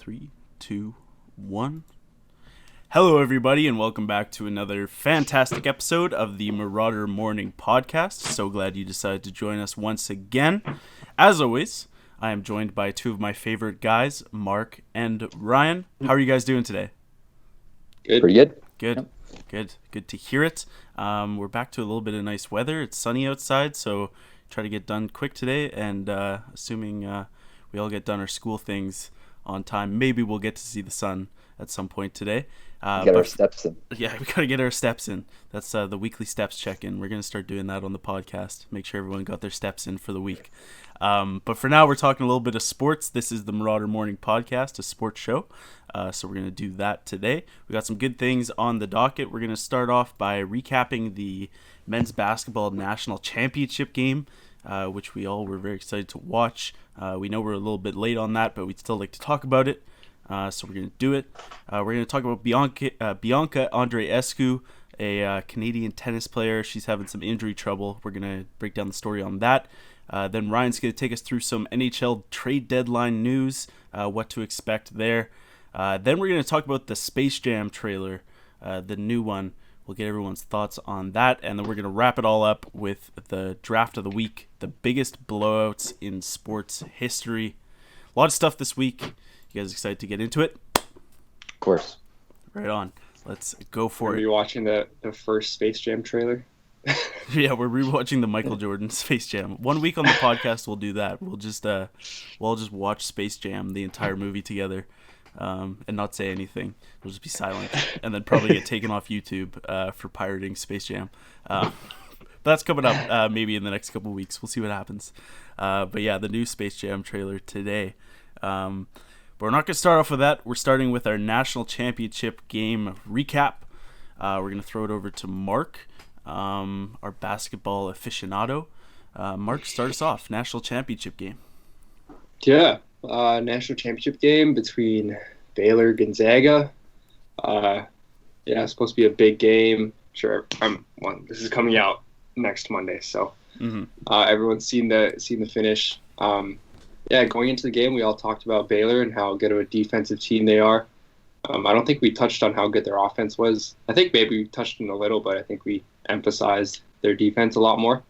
3, 2, 1. Hello, everybody, and welcome back to another fantastic episode of the Marauder Morning Podcast. So glad you decided to join us once again. As always, I am joined by two of my favorite guys, Mark and Ryan. How are you guys doing today? Good. Pretty good. Good. Yep. Good to hear it. We're back to a little bit of nice weather. It's sunny outside, so try to get done quick today. And assuming we all get done our school things on time, maybe we'll get to see the sun at some point today. Get our steps in. Yeah, we gotta get our steps in. That's the weekly steps check-in. We're gonna start doing that on the podcast. Make sure everyone got their steps in for the week. But for now, we're talking a little bit of sports. This is the Marauder Morning Podcast, a sports show. So we're gonna do that today. We got some good things on the docket. We're gonna start off by recapping the men's basketball national championship game, which we all were very excited to watch. We know we're a little bit late on that, but we'd still like to talk about it. So we're going to do it. We're going to talk about Bianca Andreescu, a Canadian tennis player. She's having some injury trouble. We're going to break down the story on that. Then Ryan's going to take us through some NHL trade deadline news, what to expect there. Then we're going to talk about the Space Jam trailer, the new one. We'll get everyone's thoughts on that. And then we're going to wrap it all up with the draft of the week, the biggest blowouts in sports history. A lot of stuff this week. You guys excited to get into it? Of course. Right on. Let's go for it. Are you watching the first Space Jam trailer? Yeah, we're rewatching the Michael Jordan Space Jam. 1 week on the podcast, we'll do that. We'll just watch Space Jam, the entire movie together, and not say anything. We'll just be silent, and then probably get taken off YouTube for pirating Space Jam. That's coming up maybe in the next couple weeks. We'll see what happens. But yeah, the new Space Jam trailer today. But we're not going to start off with that. We're starting with our national championship game recap. We're going to throw it over to Mark, our basketball aficionado. Mark, start us off. National championship game. Yeah, national championship game between Baylor Gonzaga. It's supposed to be a big game. Sure, this is coming out next Monday, so everyone's seen the finish. Going into the game, we all talked about Baylor and how good of a defensive team they are. I don't think we touched on how good their offense was. I think maybe we touched on a little, but I think we emphasized their defense a lot more.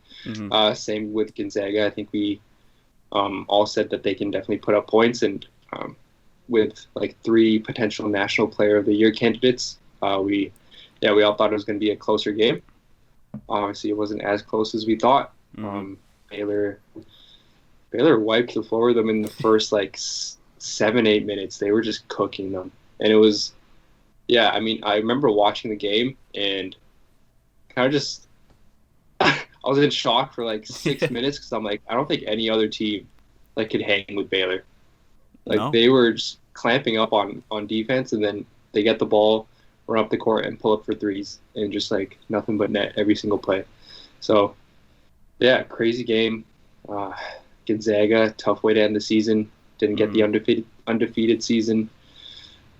Same with Gonzaga. I think we all said that they can definitely put up points. And with like 3 potential National Player of the Year candidates, we all thought it was going to be a closer game. Obviously, it wasn't as close as we thought. Baylor wiped the floor with them in the first 7-8 minutes. They were just cooking them. And it was, I remember watching the game and kind of just, I was in shock for 6 minutes because I'm like, I don't think any other team could hang with Baylor. No. They were just clamping up on defense, and then they get the ball, run up the court and pull up for threes and just nothing but net every single play. So, crazy game. Gonzaga, tough way to end the season. Didn't get the undefeated season,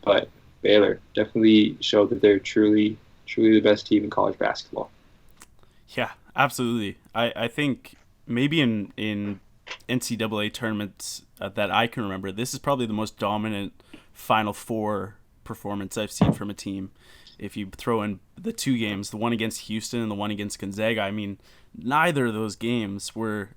but Baylor definitely showed that they're truly the best team in college basketball. Yeah, absolutely. I think maybe in NCAA tournaments that I can remember, this is probably the most dominant Final Four performance I've seen from a team. If you throw in the 2 games, the one against Houston and the one against Gonzaga, I mean, neither of those games were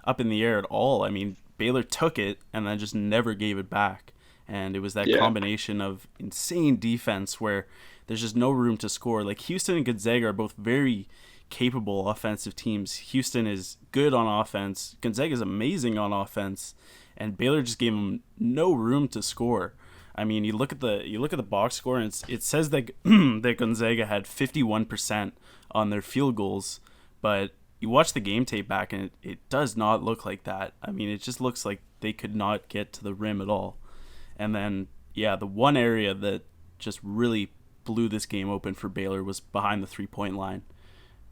up in the air at all. I mean, Baylor took it and then just never gave it back. And it was that combination of insane defense where there's just no room to score. Houston and Gonzaga are both very capable offensive teams. Houston is good on offense. Gonzaga is amazing on offense. And Baylor just gave them no room to score. I mean, you look at the box score and it says that that Gonzaga had 51% on their field goals, but you watch the game tape back and it does not look like that. I mean, it just looks like they could not get to the rim at all. And then, the one area that just really blew this game open for Baylor was behind the 3-point line.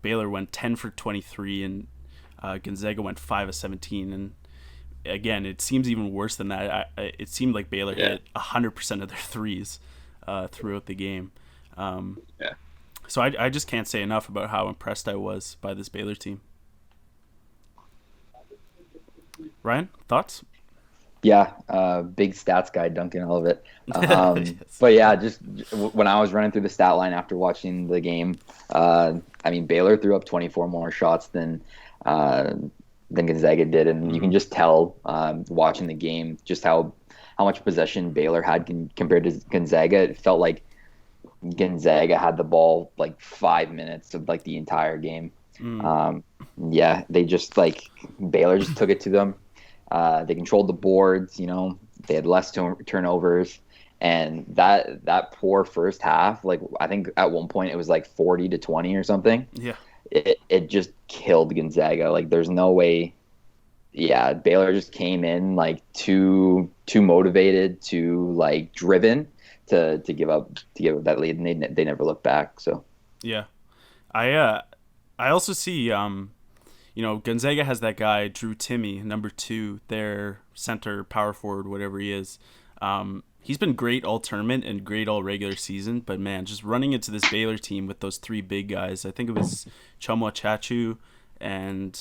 Baylor went 10 for 23 and Gonzaga went 5 of 17. And again, it seems even worse than that. It seemed like Baylor hit 100% of their threes throughout the game. So I just can't say enough about how impressed I was by this Baylor team. Ryan, thoughts? Yeah, big stats guy, Duncan, all of it. Yes. But yeah, just when I was running through the stat line after watching the game, I mean, Baylor threw up 24 more shots uh, than Gonzaga did, and you can just tell watching the game just how much possession Baylor had compared to Gonzaga. It felt like Gonzaga had the ball like 5 minutes of like the entire game. Mm. Um, yeah, they just like Baylor just took it to them. They controlled the boards. They had less turnovers, and that poor first half. Like I think at one point it was like 40-20 or something. Yeah. It just killed Gonzaga. Like there's no way. Yeah, Baylor just came in like too motivated, too like driven to give up that lead, and they never looked back. So Yeah. I also see Gonzaga has that guy Drew Timme, number 2, their center, power forward, whatever he is. He's been great all tournament and great all regular season, but man, just running into this Baylor team with those 3 big guys. I think it was Chuma Chachu and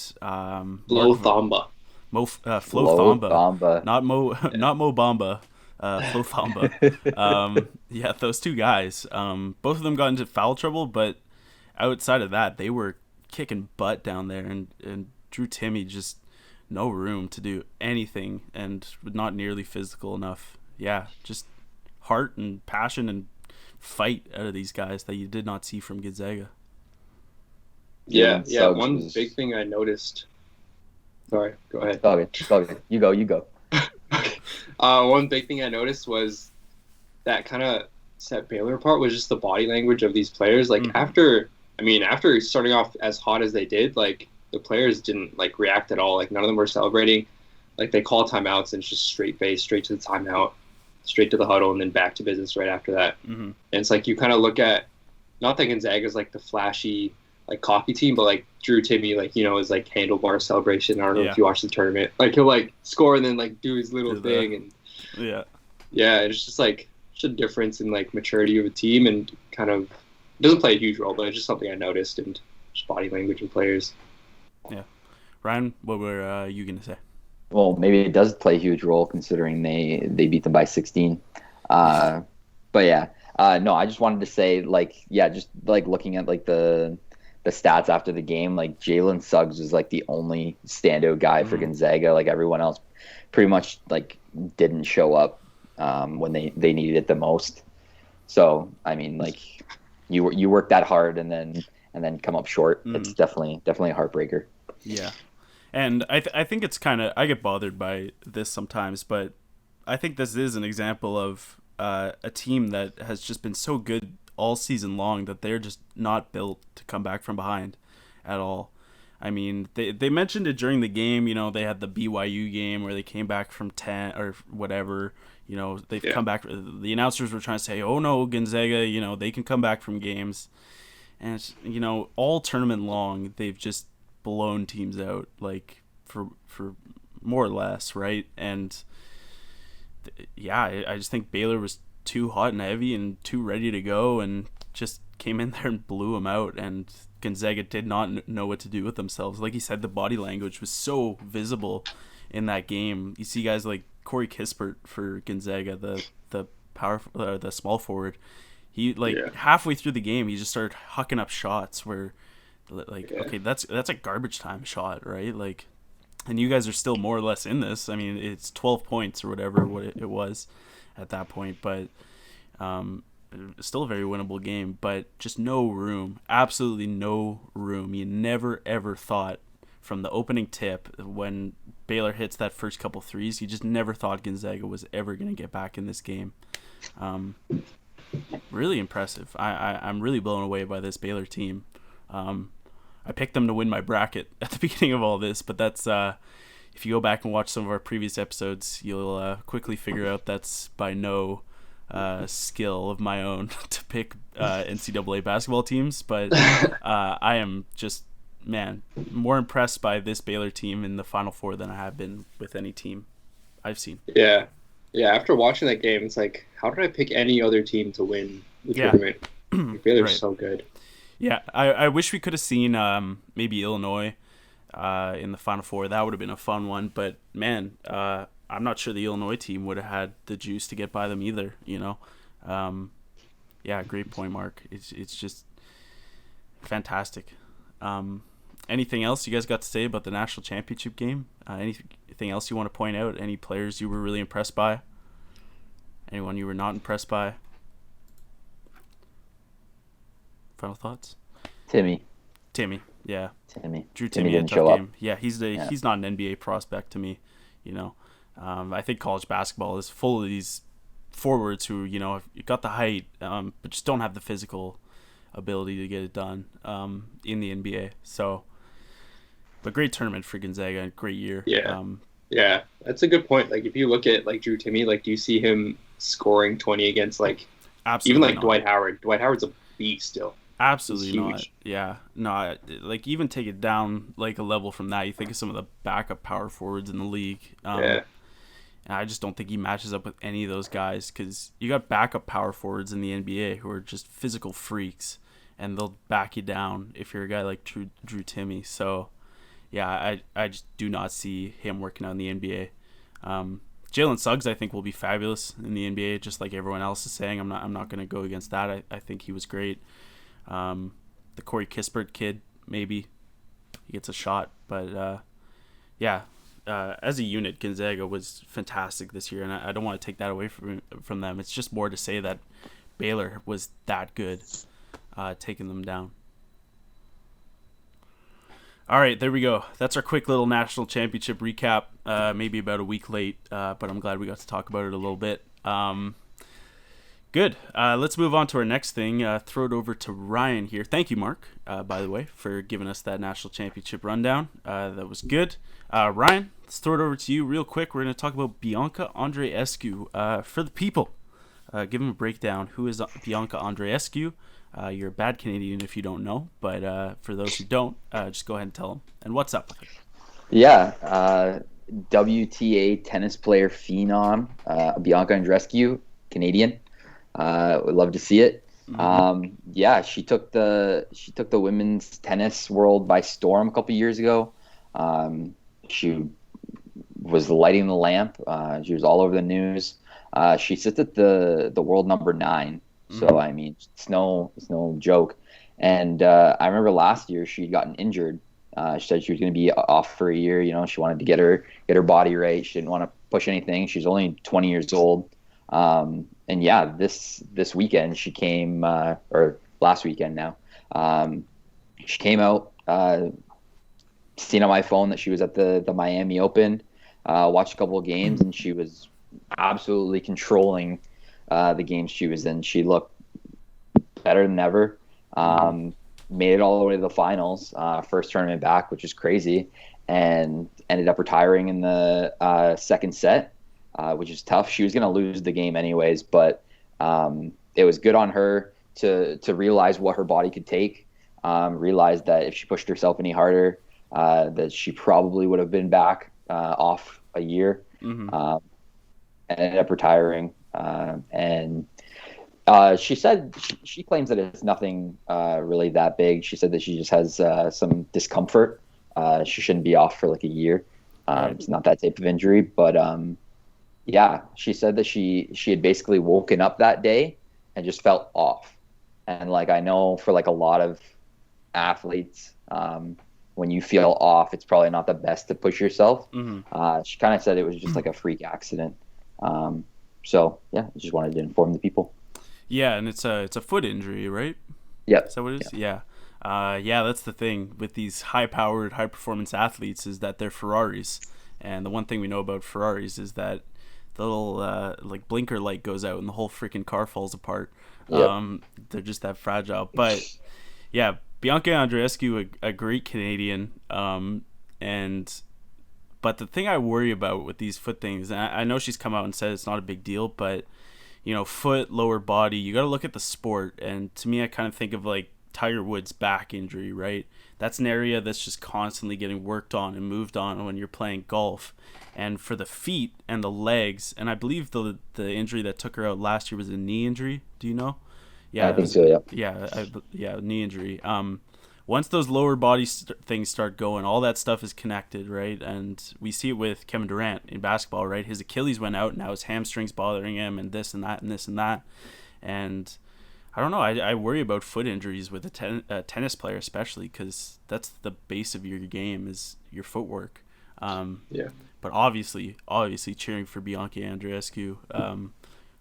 Blow Thamba. Flo Low Thamba, Bamba. not Mo Bamba, Flo Thamba. Yeah, those 2 guys. Both of them got into foul trouble, but outside of that, they were kicking butt down there, and Drew Timme just no room to do anything, and not nearly physical enough. Yeah, just heart and passion and fight out of these guys that you did not see from Gonzaga. Yeah. Suggs One was- big thing I noticed. Sorry, go ahead. It's all good. You go. One big thing I noticed was that kind of set Baylor apart was just the body language of these players. Like after starting off as hot as they did, like the players didn't like react at all. Like none of them were celebrating. Like they call timeouts and it's just straight face, straight to the timeout, straight to the huddle, and then back to business right after that. Mm-hmm. And it's like you kind of look at not that Gonzaga's like the flashy like cocky team, but like Drew Timme, like is like handlebar celebration. I don't know if you watch the tournament. Like he'll like score and then like do his little thing, and it's just like such a difference in like maturity of a team, and kind of doesn't play a huge role, but it's just something I noticed, and just body language of players. Yeah, Ryan, what were you gonna say? Well, maybe it does play a huge role considering they beat them by 16. But yeah, no, I just wanted to say just like looking at like the stats after the game, like Jalen Suggs was like the only standout guy for Gonzaga. Like everyone else pretty much like didn't show up when they needed it the most. So I mean, like you work that hard and then come up short. It's definitely a heartbreaker. Yeah. And I think it's kind of, I get bothered by this sometimes, but I think this is an example of a team that has just been so good all season long that they're just not built to come back from behind at all. I mean, they mentioned it during the game. They had the BYU game where they came back from 10 or whatever. They've come back. The announcers were trying to say, "Oh no, Gonzaga, they can come back from games." And it's, all tournament long, they've just blown teams out, like for more or less, right? And I just think Baylor was too hot and heavy and too ready to go, and just came in there and blew them out. And Gonzaga did not know what to do with themselves. Like you said, the body language was so visible in that game. You see guys like Corey Kispert for Gonzaga, the small forward. He halfway through the game, he just started hucking up shots where, okay, that's a garbage time shot, right? Like, and you guys are still more or less in this. I mean, it's 12 points or whatever it was at that point, but still a very winnable game. But just no room, absolutely no room. You never ever thought from the opening tip when Baylor hits that first couple threes, you just never thought Gonzaga was ever going to get back in this game. Really impressive. I'm really blown away by this Baylor team. I picked them to win my bracket at the beginning of all this, but that's if you go back and watch some of our previous episodes, you'll quickly figure out that's by no skill of my own to pick NCAA basketball teams. But I am just, more impressed by this Baylor team in the Final Four than I have been with any team I've seen. Yeah. After watching that game, it's like, how did I pick any other team to win the tournament? Baylor's so good. Yeah, I wish we could have seen maybe Illinois in the Final Four. That would have been a fun one. But man, I'm not sure the Illinois team would have had the juice to get by them either. Yeah, great point, Mark. It's just fantastic. Anything else you guys got to say about the national championship game? Anything else you want to point out? Any players you were really impressed by? Anyone you were not impressed by? Final thoughts? Timmy, yeah. Drew Timmy Timmy a didn't tough show game. up. Yeah, he's not an NBA prospect to me. I think college basketball is full of these forwards who you got the height, but just don't have the physical ability to get it done in the NBA. So, but great tournament for Gonzaga and great year. Yeah. Yeah, that's a good point. Like if you look at like Drew Timmy, like do you see him scoring 20 against like Absolutely even like not. Dwight Howard? Dwight Howard's a beast still. Absolutely He's not. huge. Yeah, no. Like even take it down like a level from that. You think of some of the backup power forwards in the league. Yeah. And I just don't think he matches up with any of those guys because you got backup power forwards in the NBA who are just physical freaks, and they'll back you down if you're a guy like Drew Timmy. So, yeah, I just do not see him working out in the NBA. Jalen Suggs, I think, will be fabulous in the NBA, just like everyone else is saying. I'm not going to go against that. I think he was great. The Corey Kispert kid, maybe he gets a shot, but yeah. As a unit, Gonzaga was fantastic this year, and I don't want to take that away from them. It's just more to say that Baylor was that good, taking them down. All right, there we go. That's our quick little national championship recap. Maybe about a week late, but I'm glad we got to talk about it a little bit. Good. Let's move on to our next thing. Throw it over to Ryan here. Thank you, Mark, by the way, for giving us that national championship rundown. That was good. Ryan, let's throw it over to you real quick. We're going to talk about Bianca Andreescu. For the people, give them a breakdown. Who is Bianca Andreescu? You're a bad Canadian if you don't know, but for those who don't, just go ahead and tell them. And what's up with her? Yeah, WTA tennis player phenom, Bianca Andreescu, Canadian. Would love to see it. Mm-hmm. Yeah, she took the women's tennis world by storm a couple years ago. She was lighting the lamp. She was all over the news. She sits at the world number 9. So I mean, it's no joke. And I remember last year she'd gotten injured. She said she was going to be off for a year. She wanted to get her body right. She didn't want to push anything. She's only 20 years old. And yeah, this weekend she came, or last weekend now, she came out, seen on my phone that she was at the Miami Open, watched a couple of games, and she was absolutely controlling the games she was in. She looked better than ever. Made it all the way to the finals, first tournament back, which is crazy, and ended up retiring in the second set. Which is tough. She was going to lose the game anyways, but it was good on her to realize what her body could take, realize that if she pushed herself any harder, that she probably would have been back off a year, and ended up retiring. And she said she claims that it's nothing really that big. She said that she just has some discomfort. She shouldn't be off for like a year. It's not that type of injury, but yeah, she said that she had basically woken up that day and just felt off. And like I know for like a lot of athletes, when you feel off, it's probably not the best to push yourself. She kind of said it was just like a freak accident. So yeah, I just wanted to inform the people. Yeah, and it's a foot injury, right? Yep. Is that what it is? Yeah. Yeah, that's the thing with these high-powered, high-performance athletes is that they're Ferraris. And the one thing we know about Ferraris is that the little like blinker light goes out and the whole freaking car falls apart. Yep. They're just that fragile. But yeah, Bianca Andreescu, a great Canadian. But the thing I worry about with these foot things, and I know she's come out and said it's not a big deal, but foot, lower body, you got to look at the sport. And to me, I kind of think of like Tiger Woods' back injury, right? That's an area that's just constantly getting worked on and moved on when you're playing golf. And for the feet and the legs, and I believe the injury that took her out last year was a knee injury. Do you know? Yeah, I think so. Yeah. Yeah, knee injury. once those lower body things start going, all that stuff is connected, right? And we see it with Kevin Durant in basketball, right? His Achilles went out, now his hamstrings bothering him, and this and that and this and that. And I don't know. I worry about foot injuries with a tennis player, especially because that's the base of your game is your footwork. But obviously cheering for Bianca Andreescu,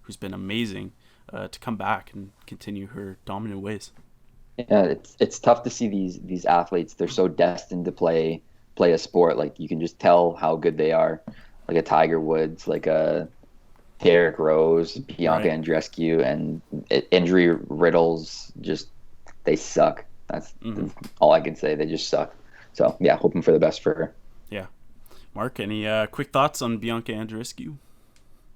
who's been amazing, to come back and continue her dominant ways. Yeah, it's tough to see these athletes. They're so destined to play a sport. Like you can just tell how good they are. Like a Tiger Woods, like a Derrick Rose, Bianca Andreescu, and injury riddles. Just they suck. That's all I can say. They just suck. So yeah, hoping for the best for her. Yeah, Mark, any quick thoughts on Bianca Andreescu?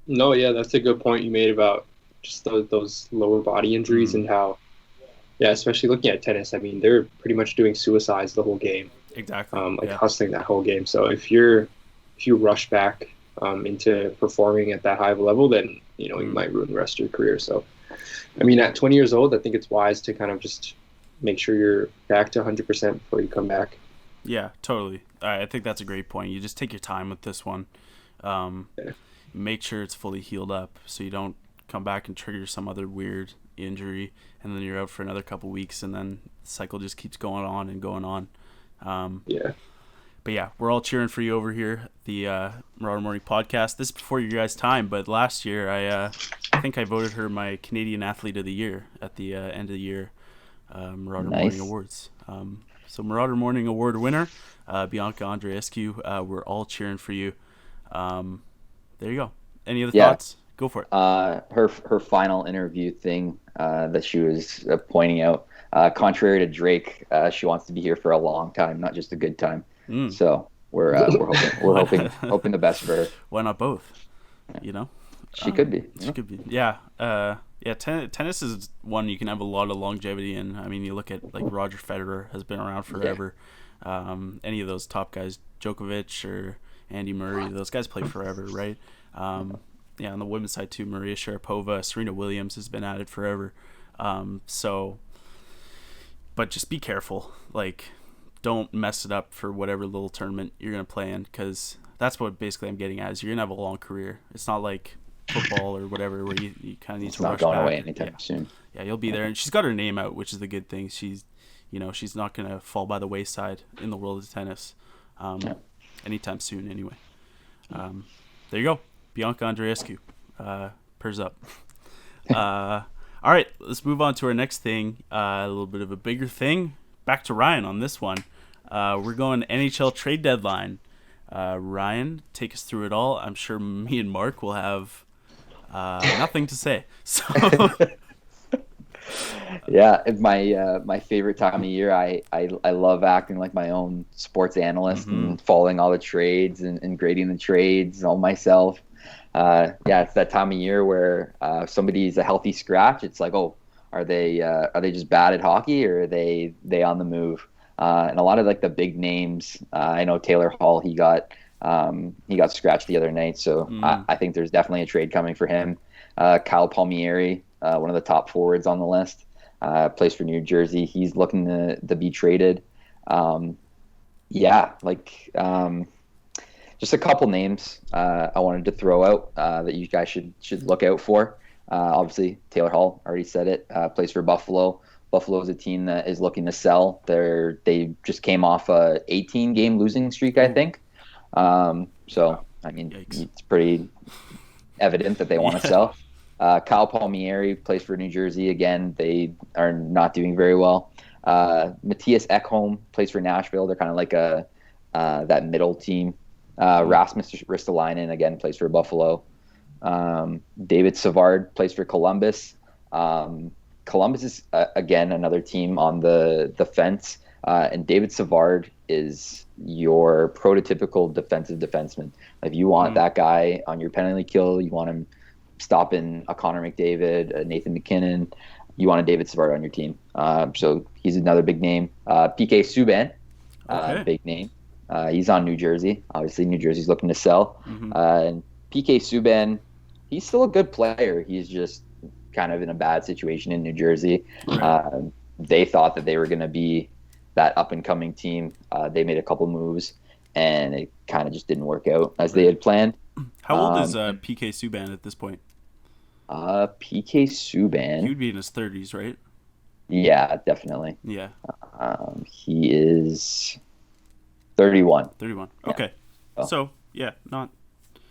No, yeah, that's a good point you made about just those lower body injuries and how. Yeah, especially looking at tennis, I mean, they're pretty much doing suicides the whole game. Exactly. Hustling that whole game. So if you rush back into performing at that high of a level, then you might ruin the rest of your career. So, I mean, at 20 years old, I think it's wise to kind of just make sure you're back to 100% before you come back. Yeah, totally. I think that's a great point. You just take your time with this one. Make sure it's fully healed up so you don't come back and trigger some other weird injury, and then you're out for another couple weeks, and then the cycle just keeps going on and going on. But yeah, we're all cheering for you over here, the Marauder Morning Podcast. This is before your guys' time, but last year I think I voted her my Canadian Athlete of the Year at the end of the year Marauder Morning Awards. So Marauder Morning Award winner, Bianca Andreescu, we're all cheering for you. There you go. Any other thoughts? Go for it. Her final interview thing that she was pointing out, contrary to Drake, she wants to be here for a long time, not just a good time. So we're hoping the best for her. Why not both? She could be. She could be. Yeah. Tennis is one you can have a lot of longevity in. I mean, you look at like Roger Federer has been around forever. Any of those top guys, Djokovic or Andy Murray, those guys play forever, right? On the women's side too, Maria Sharapova, Serena Williams has been at it forever. But just be careful. Like, don't mess it up for whatever little tournament you're going to play in, because that's what basically I'm getting at is you're going to have a long career. It's not like football or whatever where you kind of need to rush back. It's not going away anytime soon. Yeah, you'll be there. And she's got her name out, which is the good thing. She's not going to fall by the wayside in the world of tennis anytime soon anyway. There you go. Bianca Andreescu. Purrs up. All right, let's move on to our next thing. A little bit of a bigger thing. Back to Ryan on this one. We're going NHL trade deadline. Ryan, take us through it all. I'm sure me and Mark will have nothing to say. So, yeah, it's my favorite time of year. I love acting like my own sports analyst and following all the trades and grading the trades all myself. It's that time of year where somebody's a healthy scratch. It's like, oh, are they just bad at hockey, or are they on the move? And a lot of like the big names, I know Taylor Hall, he got scratched the other night, so I think there's definitely a trade coming for him. Kyle Palmieri, one of the top forwards on the list, plays for New Jersey. He's looking to be traded. Just a couple names I wanted to throw out that you guys should look out for. Obviously, Taylor Hall, already said it, plays for Buffalo. Buffalo is a team that is looking to sell. They just came off a 18-game losing streak, I think. So, I mean, Yikes. It's pretty evident that they want to sell. Kyle Palmieri plays for New Jersey. Again, they are not doing very well. Matthias Ekholm plays for Nashville. They're kind of like that middle team. Rasmus Ristolainen, again, plays for Buffalo. David Savard plays for Columbus. Columbus is, again, another team on the fence. And David Savard is your prototypical defensive defenseman. If you want that guy on your penalty kill, you want him stopping a Connor McDavid, a Nathan McKinnon, you want a David Savard on your team. So he's another big name. PK Subban, big name. He's on New Jersey. Obviously, New Jersey's looking to sell. And PK Subban, he's still a good player. He's just kind of in a bad situation in New Jersey. Right. They thought that they were going to be that up and coming team. They made a couple moves, and it kind of just didn't work out as they had planned. How old is PK Subban at this point? PK He Subban. would be in his 30s, right? Yeah, definitely. Yeah, He is 31. 31. Yeah. Okay, Oh. so yeah, not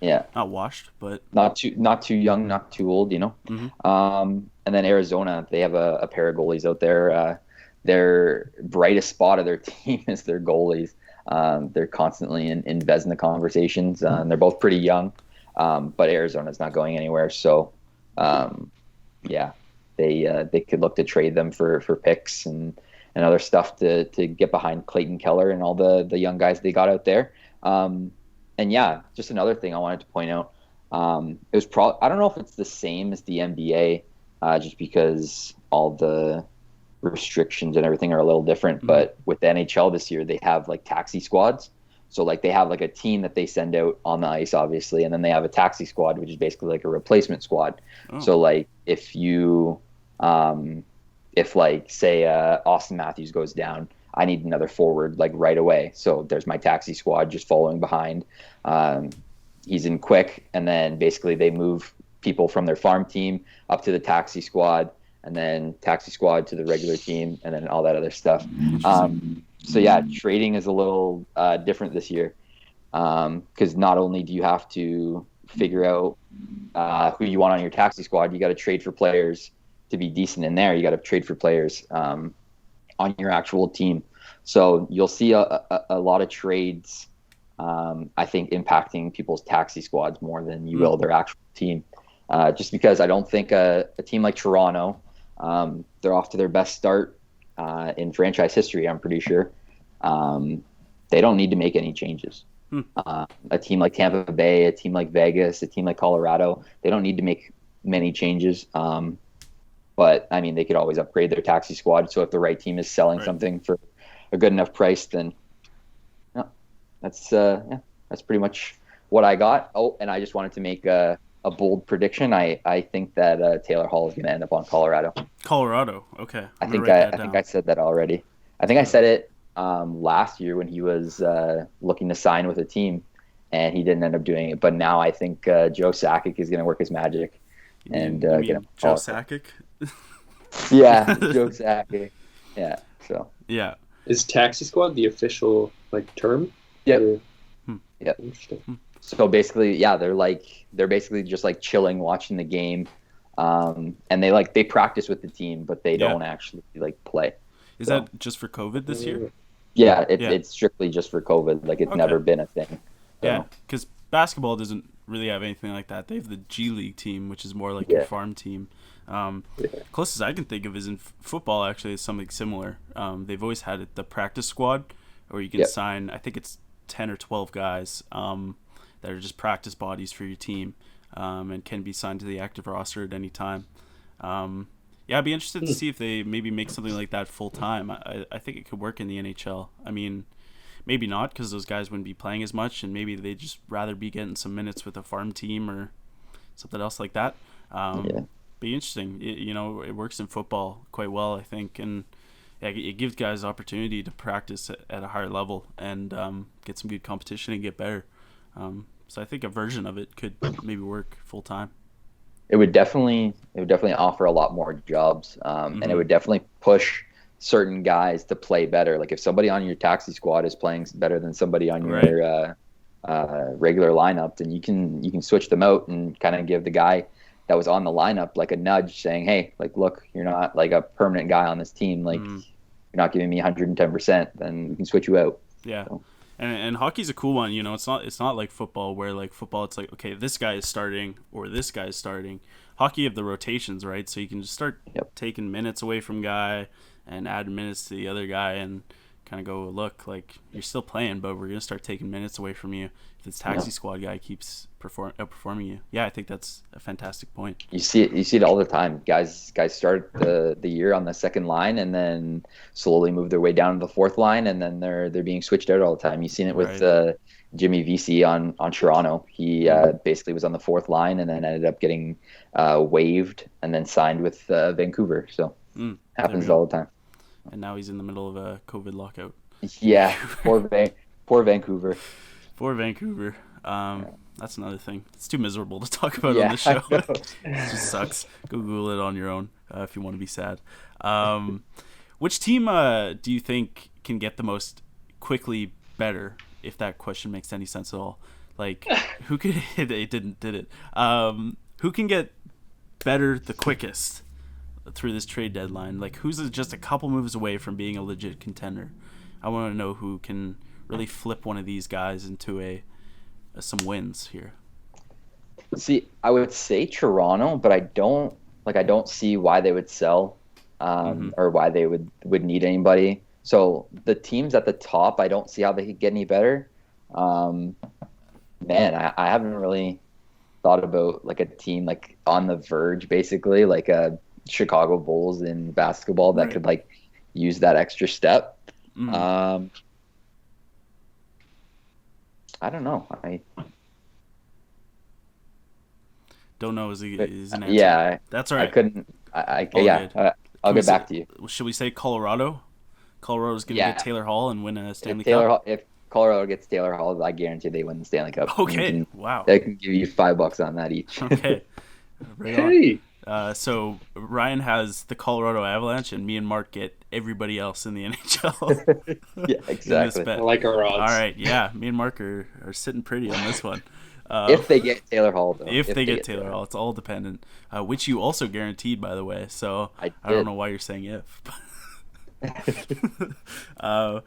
Yeah, washed, but not too young, not too old, And then Arizona, they have a pair of goalies out there. Their brightest spot of their team is their goalies. They're constantly in Vezina conversations. They're both pretty young, but Arizona's not going anywhere. So, yeah, they could look to trade them for picks and other stuff to get behind Clayton Keller and all the young guys they got out there. And yeah, just another thing I wanted to point out. It was I don't know if it's the same as the NBA, just because all the restrictions and everything are a little different. But with the NHL this year, they have like taxi squads. So like they have like a team that they send out on the ice, obviously, and then they have a taxi squad, which is basically like a replacement squad. Oh. So like if like say Austin Matthews goes down, I need another forward like right away. So there's my taxi squad just following behind. He's in quick, and then basically they move people from their farm team up to the taxi squad, and then taxi squad to the regular team, and then all that other stuff. So yeah, trading is a little different this year, because not only do you have to figure out who you want on your taxi squad, you got to trade for players to be decent in there. You got to trade for players on your actual team. So you'll see a lot of trades, I think, impacting people's taxi squads more than you will their actual team. Just because I don't think a team like Toronto, they're off to their best start in franchise history, I'm pretty sure. They don't need to make any changes. A team like Tampa Bay, a team like Vegas, a team like Colorado, they don't need to make many changes. But I mean, they could always upgrade their taxi squad. So if the right team is selling something for a good enough price, then that's pretty much what I got. Oh, and I just wanted to make a bold prediction. I think that Taylor Hall is going to end up on Colorado. Colorado, okay. I think I said that already. I think I said it last year when he was looking to sign with a team, and he didn't end up doing it. But now I think Joe Sakic is going to work his magic and get him. Joe Sakic? Yeah, Joe Sakic. Yeah. So. Yeah. Is taxi squad the official like term? Yep. Yep. Interesting. So basically, yeah, they're basically just like chilling, watching the game, and they practice with the team, but they don't actually like play. Is that just for COVID this year? Yeah, it's strictly just for COVID. Like it's never been a thing. So. Yeah, because basketball doesn't really have anything like that. They have the G League team, which is more like your farm team. Closest I can think of is in football. Actually, is something similar. They've always had the practice squad, where you can sign. I think it's 10 or 12 guys that are just practice bodies for your team, and can be signed to the active roster at any time. I'd be interested to see if they maybe make something like that full time. I think it could work in the NHL. I mean, maybe not, because those guys wouldn't be playing as much, and maybe they'd just rather be getting some minutes with a farm team or something else like that. Be interesting. It works in football quite well, I think, and it gives guys opportunity to practice at a higher level and get some good competition and get better. So I think a version of it could maybe work full time. It would definitely offer a lot more jobs, and it would definitely push certain guys to play better. Like if somebody on your taxi squad is playing better than somebody on your regular lineup, then you can switch them out and kind of give the guy that was on the lineup like a nudge, saying, "Hey, like look, you're not like a permanent guy on this team. Like you're not giving me 110%. Then we can switch you out." Yeah. So. And hockey's a cool one, It's not like football, where like football it's like, okay, this guy is starting or this guy is starting. Hockey, you have the rotations, right? So you can just start taking minutes away from guy and add minutes to the other guy and kind of go, look, like you're still playing, but we're gonna start taking minutes away from you if this taxi squad guy keeps outperforming you. Yeah, I think that's a fantastic point. You see it all the time. Guys start the year on the second line and then slowly move their way down to the fourth line, and then they're being switched out all the time. You've seen it with Jimmy Vesey on Toronto. He basically was on the fourth line and then ended up getting waived and then signed with Vancouver. So happens all the time. and now he's in the middle of a COVID lockout. Yeah, poor Vancouver. For Vancouver. That's another thing. It's too miserable to talk about on Yeah, this show. I know. It just sucks. Go Google it on your own if you want to be sad. Which team do you think can get the most quickly better, if that question makes any sense at all? Like, who could it did it? Who can get better the quickest through this trade deadline? Like, who's just a couple moves away from being a legit contender? I want to know who can really flip one of these guys into some wins here. See, I would say Toronto, but I don't see why they would sell, or why they would need anybody. So the teams at the top, I don't see how they could get any better. Man, I haven't really thought about like a team like on the verge, basically, like a Chicago Bulls in basketball that could like use that extra step. I don't know. I don't know is an answer. Yeah, that's all right. I couldn't. I'll get back to you. Should we say Colorado? Colorado's going to get Taylor Hall and win a Stanley Cup. If Colorado gets Taylor Hall, I guarantee they win the Stanley Cup. Okay, wow. They can give you $5 on that each. Okay. Right on. So Ryan has the Colorado Avalanche, and me and Mark get everybody else in the NHL. Yeah, exactly. I like our odds. All right, yeah. Me and Mark are sitting pretty on this one. If they get Taylor Hall, though. If they get Taylor Hall, it's all dependent. Which you also guaranteed, by the way. So I don't know why you're saying if. All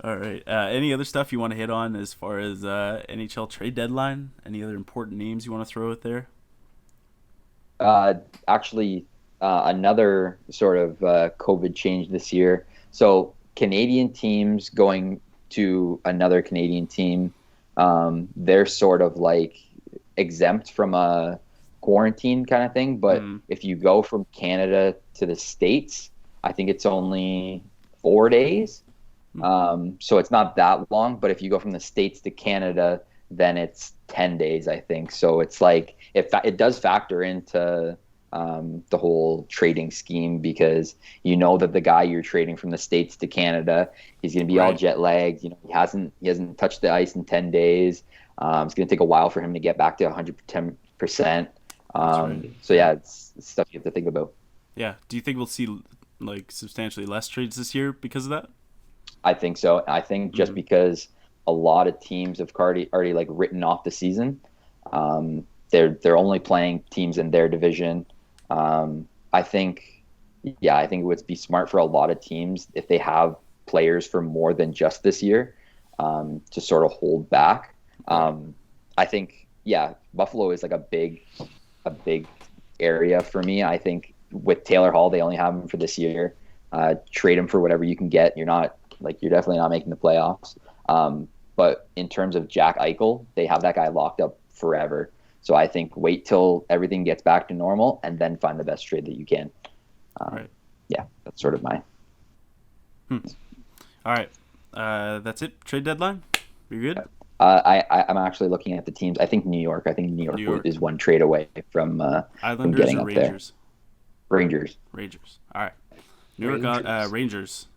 right. Any other stuff you want to hit on as far as NHL trade deadline? Any other important names you want to throw out there? Actually, another sort of COVID change this year. So Canadian teams going to another Canadian team, they're sort of like exempt from a quarantine kind of thing. But if you go from Canada to the States, I think it's only 4 days. So it's not that long. But if you go from the States to Canada, then it's 10 days, I think. So it's like it does factor into the whole trading scheme, because you know that the guy you're trading from the States to Canada, he's going to be all jet lagged. You know, he hasn't touched the ice in 10 days. It's going to take a while for him to get back to 110%. So yeah, it's stuff you have to think about. Yeah. Do you think we'll see like substantially less trades this year because of that? I think so. I think just because a lot of teams have already like written off the season. They're only playing teams in their division. I think it would be smart for a lot of teams if they have players for more than just this year, to sort of hold back. I think Buffalo is like a big area for me. I think with Taylor Hall, they only have him for this year. Trade him for whatever you can get. You're definitely not making the playoffs. But in terms of Jack Eichel, they have that guy locked up forever. So I think wait till everything gets back to normal and then find the best trade that you can. Yeah, that's sort of my. All right, that's it. Trade deadline. You good? I'm actually looking at the teams. I think New York. New York is one trade away from Islanders getting or up Rangers? There. Rangers. All right. New York got Rangers.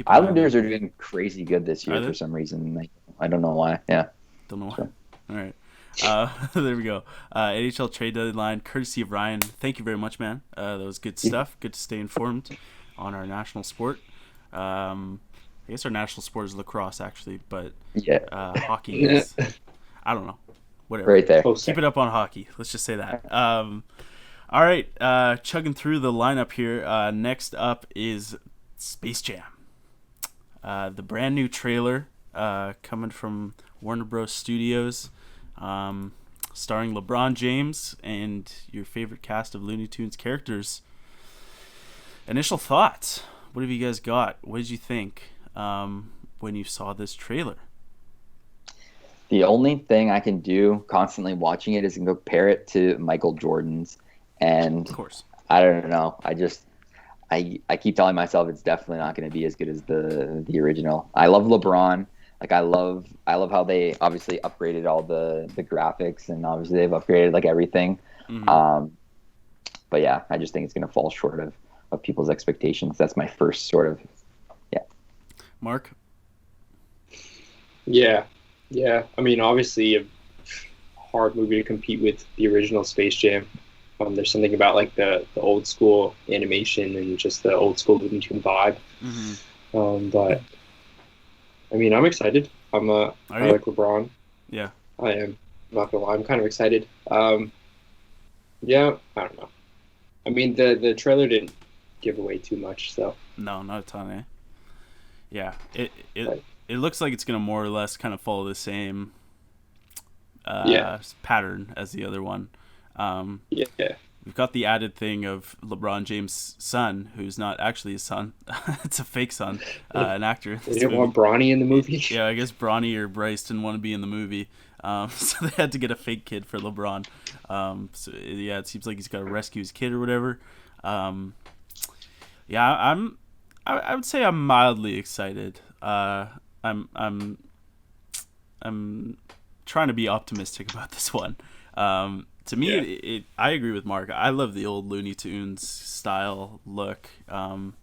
Islanders are doing crazy good this year for some reason. I don't know why. Yeah. Don't know why. So. All right. There we go. NHL trade deadline, courtesy of Ryan. Thank you very much, man. That was good stuff. Good to stay informed on our national sport. I guess our national sport is lacrosse, actually, but hockey is, I don't know. Whatever. Right there. Keep it up on hockey. Let's just say that. All right. Chugging through the lineup here. Next up is Space Jam. The brand new trailer coming from Warner Bros. Studios, starring LeBron James and your favorite cast of Looney Tunes characters. Initial thoughts. What have you guys got? What did you think when you saw this trailer? The only thing I can do constantly watching it is compare it to Michael Jordan's. And of course, I don't know. I keep telling myself it's definitely not going to be as good as the original. I love LeBron. Like I love how they obviously upgraded all the graphics, and obviously they've upgraded like everything. But yeah, I just think it's going to fall short of people's expectations. That's my first sort of Mark? Yeah, yeah. I mean, obviously, a hard movie to compete with the original Space Jam. There's something about like the old school animation and just the old school Looney Tune vibe. Mm-hmm. But I mean, I'm excited. Are I you? like LeBron. Yeah. I am. I'm not gonna lie. I'm kind of excited. Yeah. I don't know. I mean, the trailer didn't give away too much, so No, not a ton, eh? Yeah. like, It looks like it's gonna more or less kind of follow the same yeah, pattern as the other one. yeah. We've got the added thing of LeBron James' son, who's not actually his son. It's a fake son, an actor in They this didn't movie. want Bronny in the movie. Yeah, I guess Bronny or Bryce didn't want to be in the movie, so they had to get a fake kid for LeBron. So yeah, it seems like he's got to rescue his kid or whatever. Yeah, I would say I'm mildly excited. I'm trying to be optimistic about this one. To me, Yeah. I agree with Mark. I love the old Looney Tunes style look, and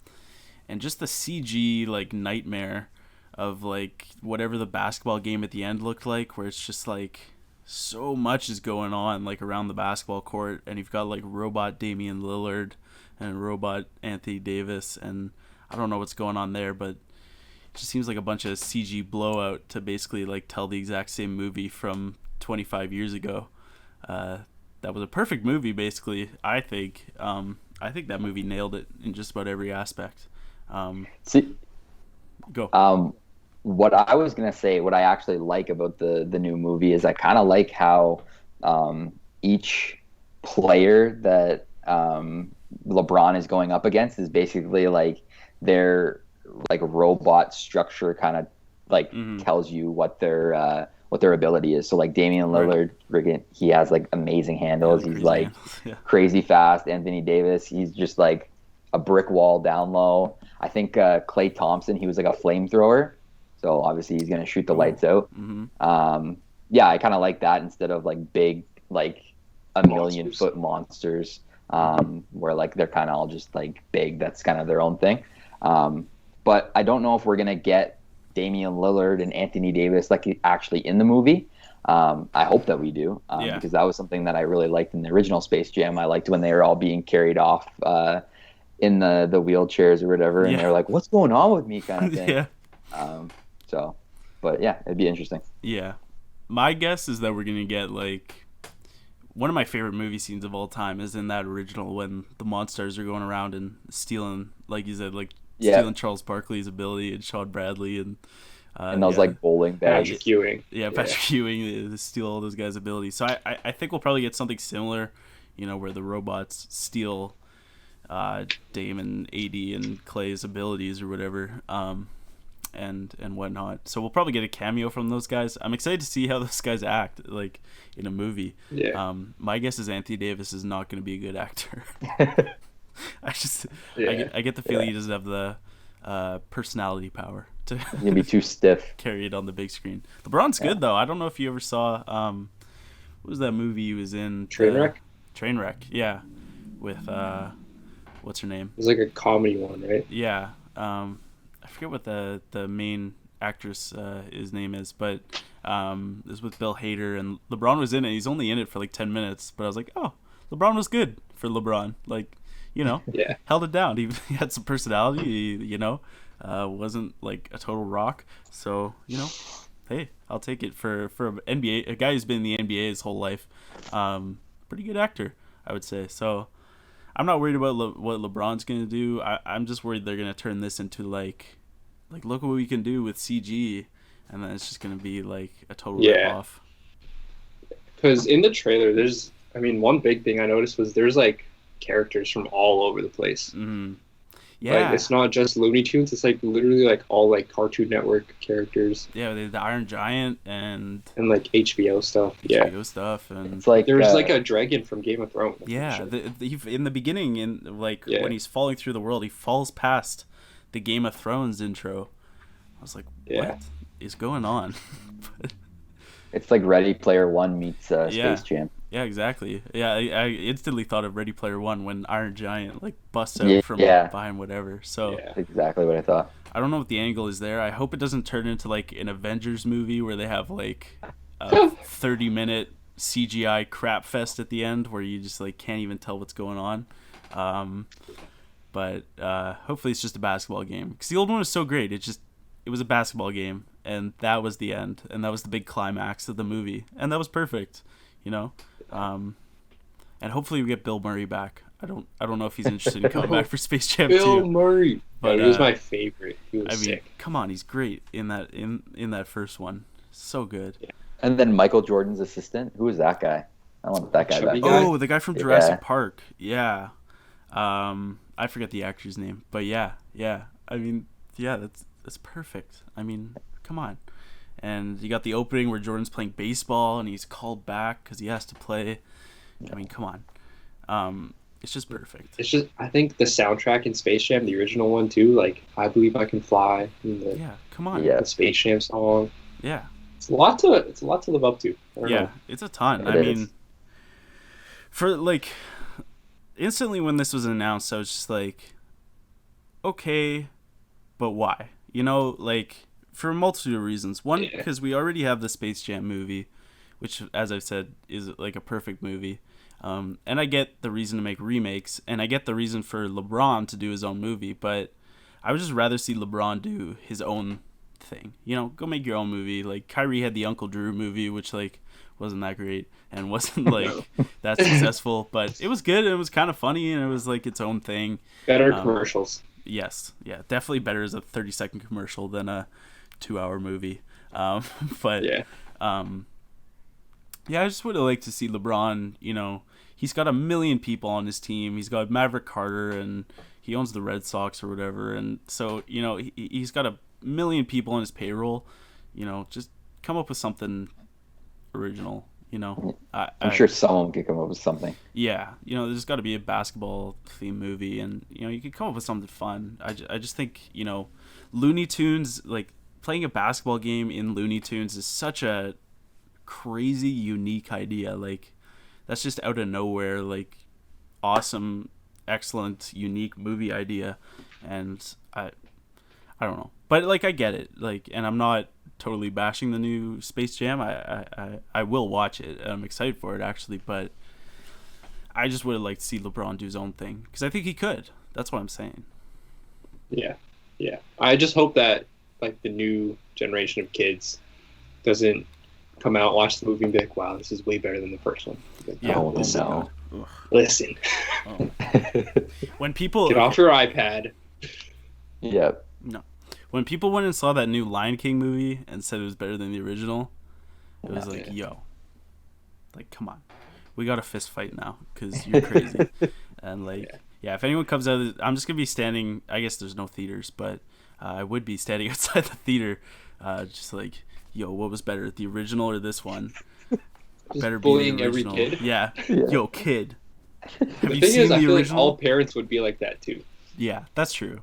just the CG like nightmare of like whatever the basketball game at the end looked like, where it's just like so much is going on like around the basketball court, and you've got like robot Damian Lillard and robot Anthony Davis, and I don't know what's going on there, but it just seems like a bunch of CG blowout to basically like tell the exact same movie from 25 years ago. That was a perfect movie, basically. I think. I think that movie nailed it in just about every aspect. See, Go. what I was gonna say, what I actually like about the new movie is I kind of like how each player that LeBron is going up against is basically like their like robot structure kind of like tells you what their ability is. So like Damian Lillard, he has like amazing handles. Yeah, He's like yeah. crazy fast. Anthony Davis, he's just like a brick wall down low. I think Klay Thompson, he was like a flamethrower. So obviously he's gonna shoot the lights out. Yeah, I kind of like that instead of like big like a million foot monsters, where like they're kind of all just like big. That's kind of their own thing. But I don't know if we're gonna get Damian Lillard and Anthony Davis like actually in the movie. I hope that we do, because that was something that I really liked in the original Space Jam. I liked when they were all being carried off in the wheelchairs or whatever, and they're like, "What's going on with me?" kind of thing. Yeah. So, but yeah, it'd be interesting. Yeah. My guess is that we're gonna get like one of my favorite movie scenes of all time is in that original when the Monstars are going around and stealing, like you said, like stealing Charles Barkley's ability and Sean Bradley and those like bowling bags. Patrick Ewing. Yeah, Patrick Ewing to steal all those guys' abilities. So I think we'll probably get something similar, where the robots steal Dame and AD and Clay's abilities or whatever, and whatnot. So we'll probably get a cameo from those guys. I'm excited to see how those guys act like in a movie. Yeah. My guess is Anthony Davis is not going to be a good actor. I get the feeling he doesn't have the personality power to He's gonna be too stiff. carry it on the big screen. LeBron's good though. I don't know if you ever saw what was that movie he was in? Trainwreck? Trainwreck, yeah. With what's her name? It was like a comedy one, right? Yeah. I forget what the main actress his name is, but it was with Bill Hader and LeBron was in it. He's only in it for like 10 minutes, but I was like, oh, LeBron was good for LeBron. Like, Yeah. held it down. He had some personality, wasn't like a total rock. So, hey, I'll take it for an NBA, a guy who's been in the NBA his whole life. Pretty good actor, I would say. So I'm not worried about what LeBron's going to do. I'm just worried they're going to turn this into like look what we can do with CG, and then it's just going to be like a total rip-off. Because in the trailer, one big thing I noticed was there's like characters from all over the place. Mm-hmm. Yeah. Like, it's not just Looney Tunes. It's like literally like all like Cartoon Network characters. Yeah, the Iron Giant and like HBO stuff. HBO stuff, and it's like there was like a dragon from Game of Thrones. Yeah, sure. in the beginning, when he's falling through the world, he falls past the Game of Thrones intro. I was like, what is going on? It's like Ready Player One meets Space Jam. Yeah, exactly. Yeah, I instantly thought of Ready Player One when Iron Giant like busts out Yeah, from yeah, behind whatever. So Yeah. exactly what I thought. I don't know what the angle is there. I hope it doesn't turn into like an Avengers movie where they have like a 30-minute CGI crap fest at the end where you just like can't even tell what's going on. Um, but hopefully it's just a basketball game because the old one was so great. It was a basketball game, and that was the end, and that was the big climax of the movie, and that was perfect, you know. Um, and hopefully we get Bill Murray back. I don't know if he's interested in coming back for Space Jam Bill 2. Murray. But, He was my favorite. He was I mean, sick. come on, he's great in that first one. So good. Yeah. And then Michael Jordan's assistant. Who was that guy? I want that guy Chubby back. guy? Oh, the guy from Jurassic Yeah. Park. Yeah. I forget the actor's name, but yeah. I mean, yeah, that's perfect. I mean, come on. And you got the opening where Jordan's playing baseball and he's called back because he has to play. I mean, come on. It's just perfect. It's just, I think the soundtrack in Space Jam, the original one too, like I Believe I Can Fly, and Yeah, come on. Yeah. the Space Jam song. Yeah. It's a lot to live up to. I don't Yeah, know. it's a ton. It I is. mean, for like, instantly when this was announced, I was just like, okay, but why? You know, like, for a multitude of reasons. One, Yeah. because we already have the Space Jam movie, which, as I've said, is like a perfect movie. And I get the reason to make remakes, and I get the reason for LeBron to do his own movie, but I would just rather see LeBron do his own thing. You know, go make your own movie. Like, Kyrie had the Uncle Drew movie, which, like, wasn't that great and wasn't, like, that successful, but it was good, and it was kind of funny, and it was, like, its own thing. Better commercials. Yes, yeah, definitely better as a 30-second commercial than a 2-hour movie. But Yeah. yeah, I just would have liked to see LeBron. You know, he's got 1 million people on his team. He's got Maverick Carter, and he owns the Red Sox or whatever. And so, you know, he's got 1 million people on his payroll. You know, just come up with something original. You know, I'm sure someone could come up with something. yeah, you know, there's got to be a basketball themed movie, and you know, you could come up with something fun. I just think, you know, Looney Tunes, like playing a basketball game in Looney Tunes is such a crazy, unique idea. Like, that's just out of nowhere, like awesome, excellent, unique movie idea, and I don't know, but like I get it, like, and I'm not totally bashing the new Space Jam. I will watch it. I'm excited for it actually, but I just would have liked to see LeBron do his own thing because I think he could. That's what I'm saying. Yeah. Yeah. I just hope that like the new generation of kids doesn't come out, watch the movie and be like, wow, this is way better than the first one. Like, Yeah. Oh, listen, no. Ugh. listen. Oh. When people Get off your iPad. Yep. when people went and saw that new Lion King movie and said it was better than the original, it was like, yo, like, come on, we got a fist fight now because you're crazy. And like, yeah, if anyone comes out, I'm just gonna be standing. I guess there's no theaters, but I would be standing outside the theater, just like, yo, what was better, the original or this one? Just Better bullying be the every original. kid. Yeah. Yeah. Yo, kid. Have The you thing seen is, I the feel like original? all parents would be like that too. Yeah, that's true.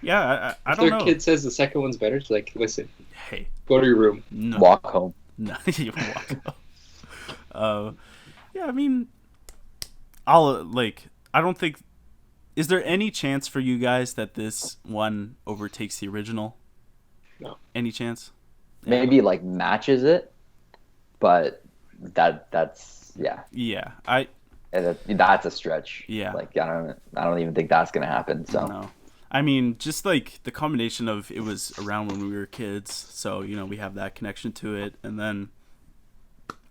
Yeah, I If don't their know. kid says the second one's better, it's like, listen, Hey, go to your room. no. Walk home. No, you walk up. Yeah, I mean, I'll like. I don't think. Is there any chance for you guys that this one overtakes the original? No. Any chance? Maybe like matches it, but that's yeah. Yeah, That's a stretch. Yeah. Like I don't even think that's gonna happen. So no. I mean, just like the combination of it was around when we were kids, so you know we have that connection to it, and then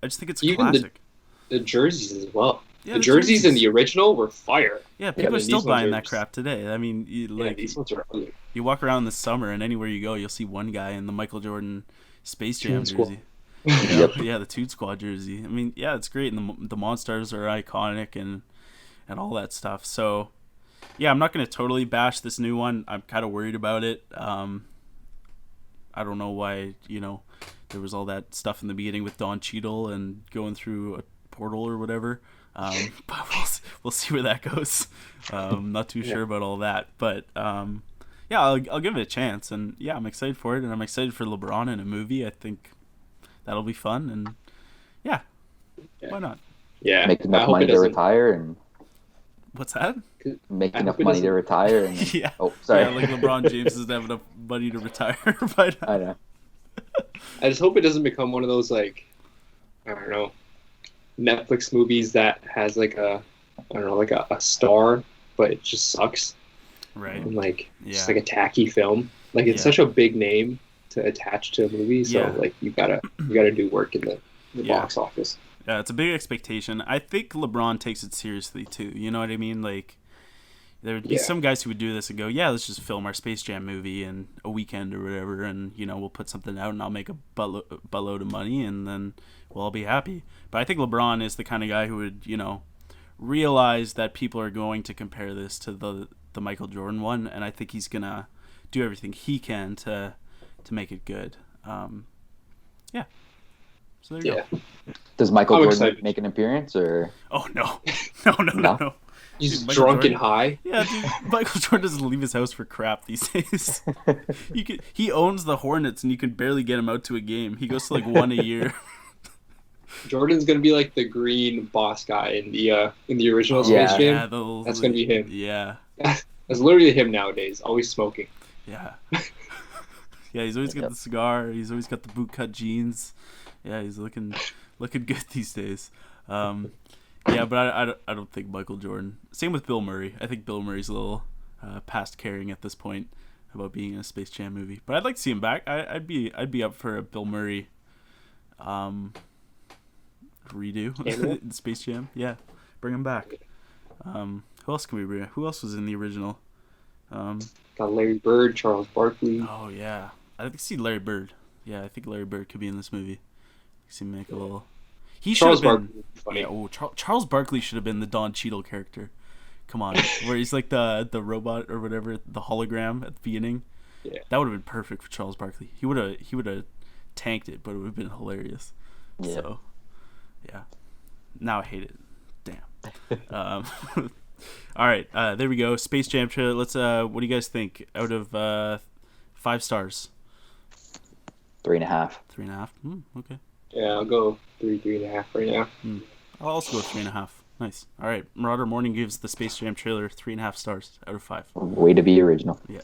I just think it's Even the- classic. The jerseys as well. Yeah, the jerseys in the original were fire. Yeah, people are and still these ones buying are that just- crap today. I mean, Yeah, these ones are ugly. you walk around in the summer, and anywhere you go, you'll see one guy in the Michael Jordan Space Jam Toon Squad. jersey. Yep. Yeah, the Toon Squad jersey. I mean, yeah, it's great, and the Monstars are iconic and all that stuff. So, yeah, I'm not gonna totally bash this new one. I'm kind of worried about it. I don't know why, you know, there was all that stuff in the beginning with Don Cheadle and going through a portal or whatever. But we'll see where that goes. Not too sure about all that, but yeah, I'll give it a chance, and yeah, I'm excited for it, and I'm excited for LeBron in a movie. I think that'll be fun, and yeah, why not? Yeah, make I enough hope money it to doesn't. retire and What's that? make I enough hope it money to doesn't. retire and Yeah. oh sorry. Yeah, like LeBron James doesn't have enough money to retire by I now. know. I just hope it doesn't become one of those like I don't know Netflix movies that has like I don't know like a star, but it just sucks Right. and like just Yeah. like a tacky film. Like it's Yeah. such a big name to attach to a movie, so Yeah. like you gotta do work in the Yeah. box office. Yeah, it's a big expectation. I think LeBron takes it seriously too. You know what I mean? Like there would be Yeah. some guys who would do this and go, "Yeah, let's just film our Space Jam movie in a weekend or whatever, and we'll put something out, and I'll make a buttload of money, and then we'll all be happy." But I think LeBron is the kind of guy who would, realize that people are going to compare this to the Michael Jordan one, and I think he's gonna do everything he can to make it good. Yeah. So there you Yeah. go. Does Michael I'm Jordan excited. make an appearance or Oh no, no. No? He's Dude, Michael drunk Jordan- and high. Yeah, dude, Michael Jordan doesn't leave his house for crap these days. He owns the Hornets, and you can barely get him out to a game. He goes to like one a year. Jordan's gonna be like the green boss guy in the original Yeah. Space Jam. Yeah, the- That's gonna be him. Yeah, That's literally him nowadays, always smoking. yeah, yeah. He's always got the cigar. He's always got the bootcut jeans. Yeah, he's looking good these days. Yeah, but I don't think Michael Jordan. Same with Bill Murray. I think Bill Murray's a little past caring at this point about being in a Space Jam movie. But I'd like to see him back. I'd be up for a Bill Murray redo Cameo? in Space Jam. Yeah, bring him back. Who else can we bring? Who else was in the original? Got Larry Bird, Charles Barkley. Oh yeah, I'd like to see Larry Bird. Yeah, I think Larry Bird could be in this movie. See him make a little. He should Charles have been. Barkley would be funny. Yeah, Charles Barkley should have been the Don Cheadle character. Come on, where he's like the robot or whatever, the hologram at the beginning. Yeah. That would have been perfect for Charles Barkley. He would have tanked it, but it would have been hilarious. Yeah. So, yeah. Now I hate it. Damn. All right, there we go. Space Jam trailer. Let's. What do you guys think? Out of 5 stars, 3.5. 3.5. Okay. Yeah, I'll go 3.5 right now. I'll also go 3.5. Nice. All right. Marauder Morning gives the Space Jam trailer 3.5 stars out of 5. Way to be original. Yeah.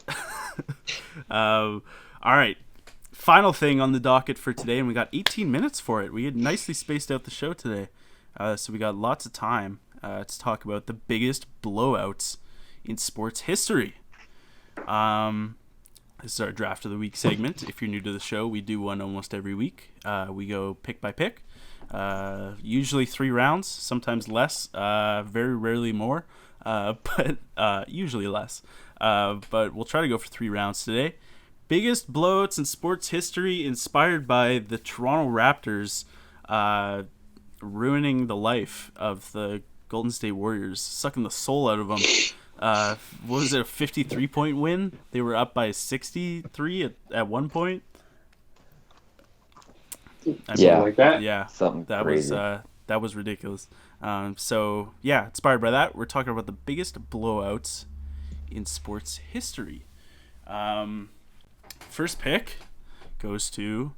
All right. Final thing on the docket for today, and we got 18 minutes for it. We had nicely spaced out the show today, so we got lots of time to talk about the biggest blowouts in sports history. This is our Draft of the Week segment. If you're new to the show, we do one almost every week. We go pick by pick. Usually 3 rounds, sometimes less, very rarely more, but usually less. But we'll try to go for 3 rounds today. Biggest blowouts in sports history, inspired by the Toronto Raptors ruining the life of the Golden State Warriors, sucking the soul out of them. What was it, a 53-point win? They were up by 63 at one point. Yeah. Like that. Yeah, Something that crazy. was ridiculous. So yeah, inspired by that, we're talking about the biggest blowouts in sports history. First pick goes to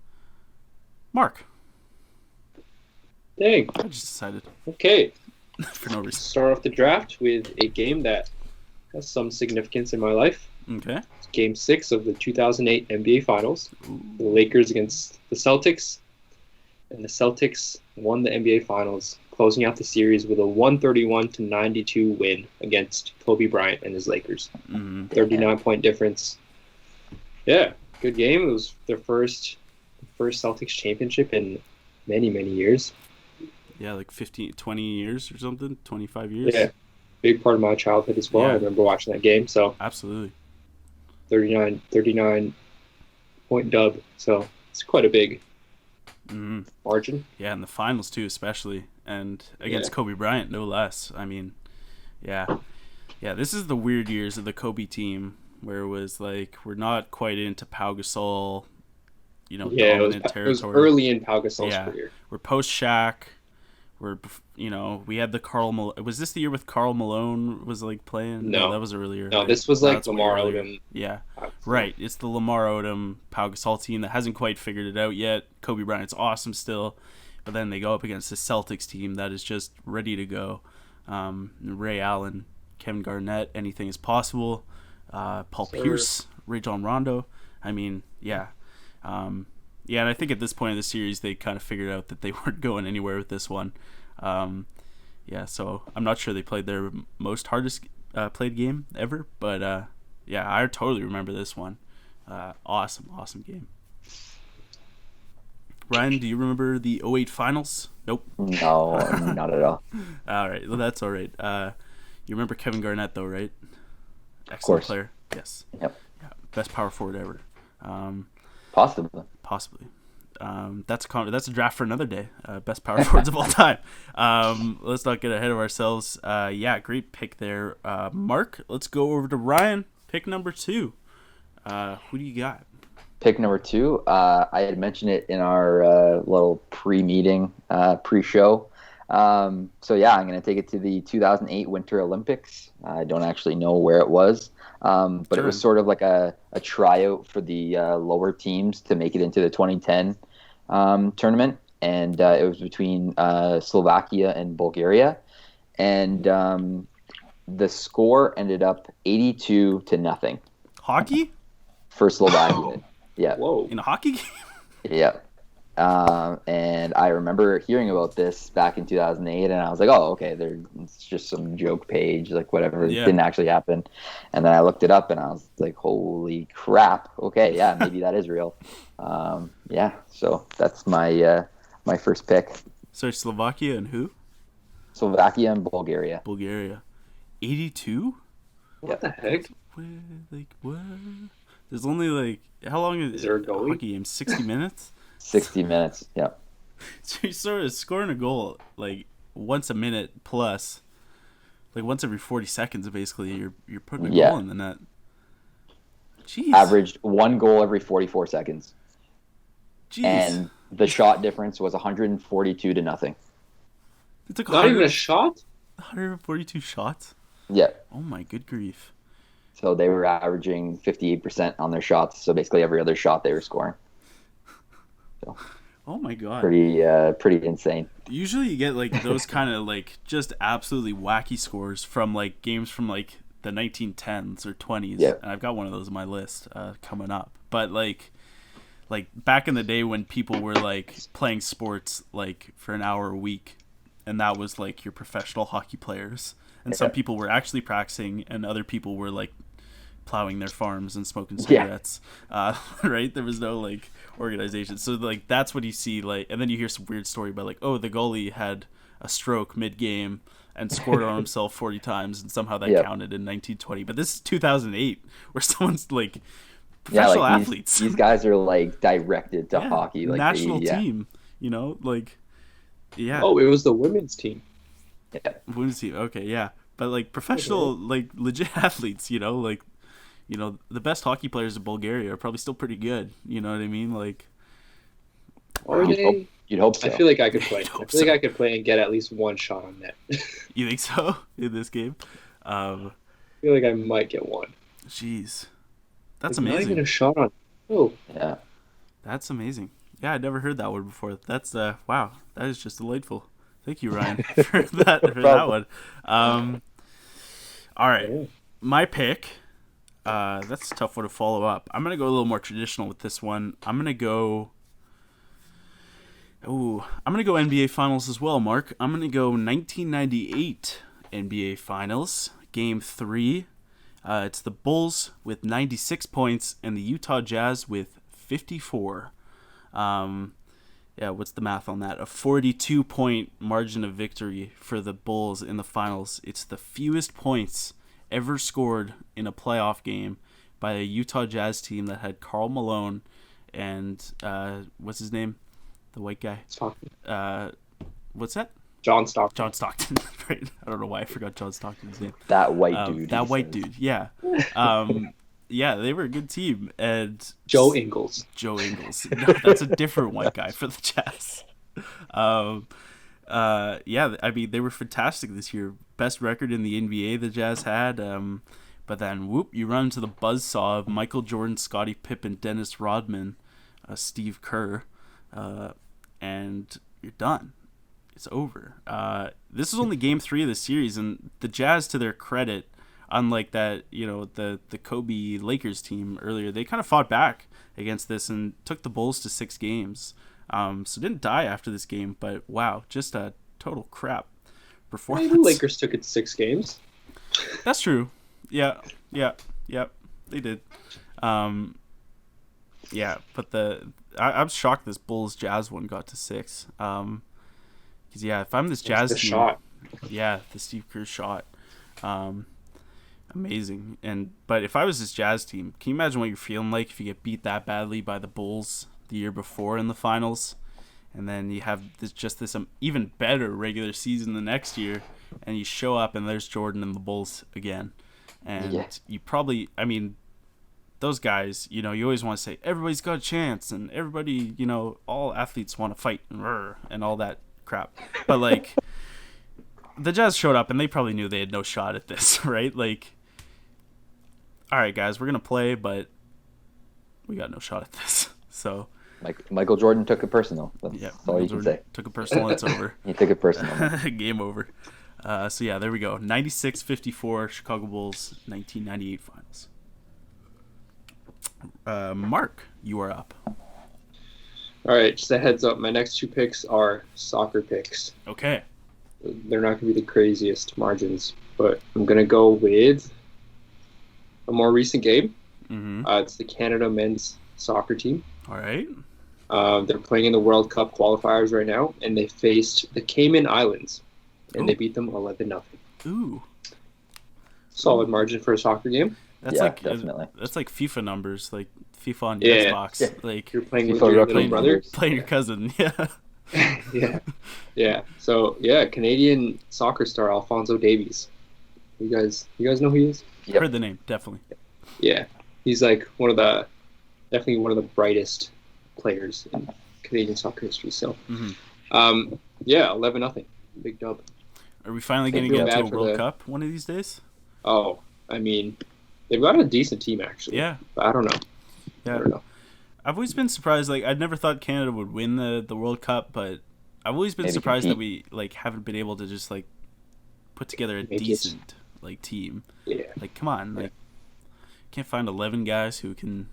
Mark. Dang. I just decided Okay. for no reason. Start off the draft with a game that has some significance in my life. Okay. It's Game 6 of the 2008 NBA Finals. The Lakers against the Celtics. And the Celtics won the NBA Finals, closing out the series with a 131-92 win against Kobe Bryant and his Lakers. Mm-hmm. 39-point difference. Yeah, good game. It was their first Celtics championship in many, many years. Yeah, like 15, 20 years or something, 25 years. Yeah, big part of my childhood as well. Yeah. I remember watching that game. So Absolutely. 39 point dub. So it's quite a big Mm-hmm. margin. Yeah, in the finals too, especially, and against Yeah. Kobe Bryant, no less. I mean, yeah. This is the weird years of the Kobe team, where it was like we're not quite into Pau Gasol, Yeah, it dominant was territory. early in Pau Gasol's Yeah. career. We're post Shaq. We're we had the Karl Malone. Was this the year with Karl Malone was like playing? No. that was earlier. No, right? this was like That's way Lamar earlier. Odom. Yeah. Right, it's the Lamar Odom Pau Gasol team that hasn't quite figured it out yet. Kobe Bryant's awesome still, But then they go up against the Celtics team that is just ready to go. Ray Allen, Kevin Garnett, anything is possible. Paul Pierce, Rajon Rondo. I mean, yeah. And I think at this point of the series, they kind of figured out that they weren't going anywhere with this one. So I'm not sure they played their most hardest played game ever, but I totally remember this one. Awesome game. Ryan, do you remember the 08 finals? Nope. No, not at all. All right, well that's all right. You remember Kevin Garnett though, right? Excellent of course. player. Yes. Yep. Yeah, best power forward ever. Possibly. That's a draft for another day. Best power forwards of all time. Let's not get ahead of ourselves. Great pick there, Mark. Let's go over to Ryan. Pick number 2. Who do you got? Pick number 2. I had mentioned it in our little pre-meeting, pre-show. I'm going to take it to the 2008 Winter Olympics. I don't actually know where it was, but It was sort of like a tryout for the lower teams to make it into the 2010 tournament, and it was between Slovakia and Bulgaria, and the score ended up 82-0. Hockey? For Slovakia. Yeah. Whoa. In a hockey game? Yeah. And I remember hearing about this back in 2008, and I was like, oh, okay, it's just some joke page, like whatever. It didn't actually happen. And then I looked it up, and I was like, holy crap. Okay, yeah, maybe that is real. So that's my first pick. So Slovakia and who? Slovakia and Bulgaria. 82? What the heck? What? There's only how long is there a hockey game? 60 minutes? 60 minutes, yeah. So you're sort of scoring a goal once a minute plus, once every 40 seconds. Basically, you're putting a goal in the net. Jeez. Averaged 1 goal every 44 seconds. Jeez. And the shot difference was 142-0. It took not even a shot. 142 shots. Yeah. Oh my good grief. So they were averaging 58% on their shots. So basically every other shot they were scoring. So, oh my god. Pretty insane. Usually you get those kind of just absolutely wacky scores from games from the 1910s or 20s. Yeah. And I've got one of those on my list coming up. But back in the day when people were playing sports for an hour a week, and that was your professional hockey players. And some people were actually practicing, and other people were plowing their farms and smoking cigarettes. Right? There was no organization. So that's what you see. And then you hear some weird story about the goalie had a stroke mid-game and scored on himself 40 times, and somehow that counted in 1920. But this is 2008, where someone's professional athletes. These guys are directed to hockey, national team. Oh, it was the women's team. Yeah. Women's team. Okay, yeah, but professional, legit athletes. The best hockey players in Bulgaria are probably still pretty good. You know what I mean? You'd hope so. I feel like I could play. I could play and get at least one shot on net. You think so in this game? I feel like I might get one. Jeez, that's amazing. Not even a shot on. Oh, yeah, that's amazing. Yeah, I'd never heard that word before. That's wow. That is just delightful. Thank you, Ryan, for that one. All right, my pick. That's a tough one to follow up. I'm gonna go a little more traditional with this one. I'm gonna go NBA Finals as well, Mark. I'm gonna go 1998 NBA Finals, Game 3. It's the Bulls with 96 points and the Utah Jazz with 54. What's the math on that? A 42-point margin of victory for the Bulls in the finals. It's the fewest points ever scored in a playoff game by a Utah Jazz team that had Karl Malone and what's his name? The white guy. Stockton. What's that? John Stockton. John Stockton. Right. I don't know why I forgot John Stockton's name. That white dude. That white dude. Yeah. Yeah, they were a good team. And Joe Ingles. No, that's a different white guy for the Jazz. They were fantastic this year. Best record in the NBA the Jazz had. But then, you run into the buzzsaw of Michael Jordan, Scottie Pippen, Dennis Rodman, Steve Kerr, and you're done. It's over. This is only game 3 of the series, and the Jazz, to their credit, unlike that, the Kobe Lakers team earlier, they kind of fought back against this and took the Bulls to 6 games. So didn't die after this game, but wow, just a total crap performance. The Lakers took it 6 games. That's true. Yeah, they did. Yeah, but I'm shocked this Bulls Jazz one got to 6. Because if I'm this Jazz team, shot. Yeah, the Steve Kerr shot, amazing. But if I was this Jazz team, can you imagine what you're feeling like if you get beat that badly by the Bulls the year before in the finals, and then you have this even better regular season the next year, and you show up and there's Jordan and the Bulls again, and you probably, those guys, you always want to say everybody's got a chance, and everybody, all athletes want to fight and all that crap. But like, the Jazz showed up and they probably knew they had no shot at this, right? Like, all right, guys, we're gonna play, but we got no shot at this. So Michael Jordan took it personal. That's all you can say. Took it personal. It's over. He took it personal. Game over. So yeah, there we go. 96-54 Chicago Bulls 1998 finals. Mark, you are up. All right, just a heads up. My next 2 picks are soccer picks. Okay. They're not going to be the craziest margins, but I'm going to go with a more recent game. Mm-hmm. It's the Canada men's soccer team. All right. They're playing in the World Cup qualifiers right now, and they faced the Cayman Islands, and they beat them 11-0. Ooh. Solid margin for a soccer game. That's definitely. That's like FIFA numbers, like FIFA on your Xbox. Yeah. Like You're playing with your little brother. Playing your cousin. Yeah. Yeah. So Canadian soccer star Alphonso Davies. You guys know who he is? Yep. Heard the name, definitely. Yeah, he's like definitely one of the brightest players in Canadian soccer history. So, 11-0, big dub. Are we finally going to get into a World Cup one of these days? Oh, they've got a decent team actually. Yeah, but I don't know. Yeah. I don't know. I've always been surprised. Like, I'd never thought Canada would win the World Cup, but I've always been surprised that we haven't been able to just put together a decent team. Yeah. Like, come on, can't find 11 guys who can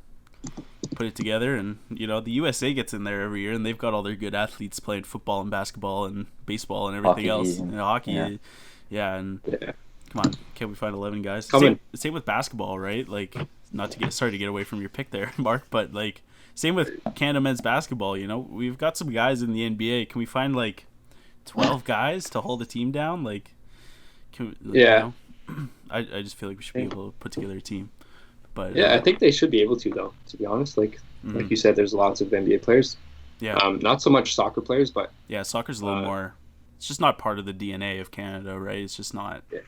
put it together. And the USA gets in there every year, and they've got all their good athletes playing football and basketball and baseball and everything else. Hockey. And come on, can't we find 11 guys? Same with basketball, right? Like, not to get away from your pick there, Mark, but same with Canada men's basketball. We've got some guys in the NBA. Can we find 12 guys to hold a team down? I just feel like we should be able to put together a team. But I think they should be able to, though. To be honest, like you said, there's lots of NBA players. Yeah. Not so much soccer players, but soccer's a little more. It's just not part of the DNA of Canada, right? It's just not. Yeah.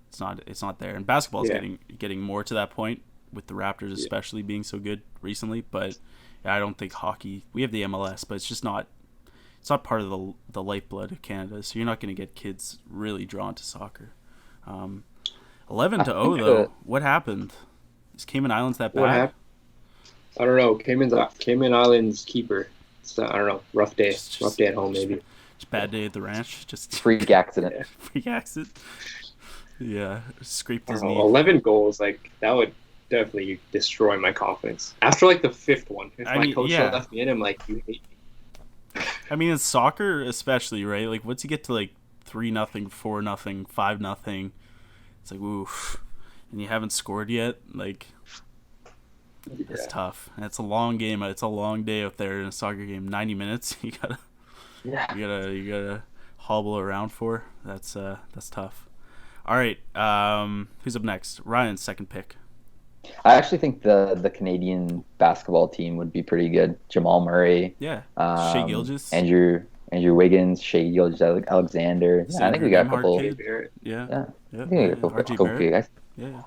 It's not there. And basketball is getting more to that point, with the Raptors especially being so good recently. But I don't think hockey. We have the MLS, but it's just not. It's not part of the lifeblood of Canada. So you're not going to get kids really drawn to soccer. 11-0 though. What happened? Is Cayman Islands that bad? I don't know. Cayman Islands keeper. I don't know. Rough day at home maybe. Just bad day at the ranch. Just freak accident. Freak accident. Yeah, scraped his knee. 11 goals, that would definitely destroy my confidence. After the 5th one, if my coach left me in, I'm like, you hate me. In soccer especially, right? Once you get to 3-0, 4-0, 5-0, it's oof, and you haven't scored yet. It's tough. And it's a long game. It's a long day out there in a soccer game. 90 minutes. You gotta hobble around for. That's tough. All right. Who's up next? Ryan's second pick. I actually think the Canadian basketball team would be pretty good. Jamal Murray. Yeah. Shai Gilgeous. Andrew Wiggins. Shai Gilgeous Alexander. I think we got a couple. Yeah. I think we got a couple guys. Yeah.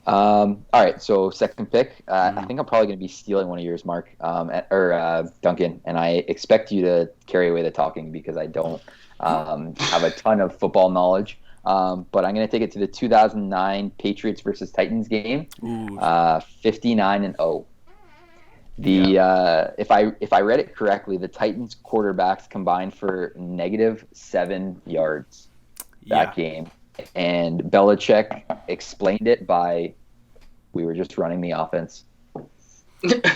All right. So second pick. I think I'm probably going to be stealing one of yours, Mark, or Duncan, and I expect you to carry away the talking because I don't have a ton of football knowledge. But I'm going to take it to the 2009 Patriots versus Titans game. 59-0. If I read it correctly, the Titans quarterbacks combined for -7 yards that game, and Belichick explained it by, "We were just running the offense."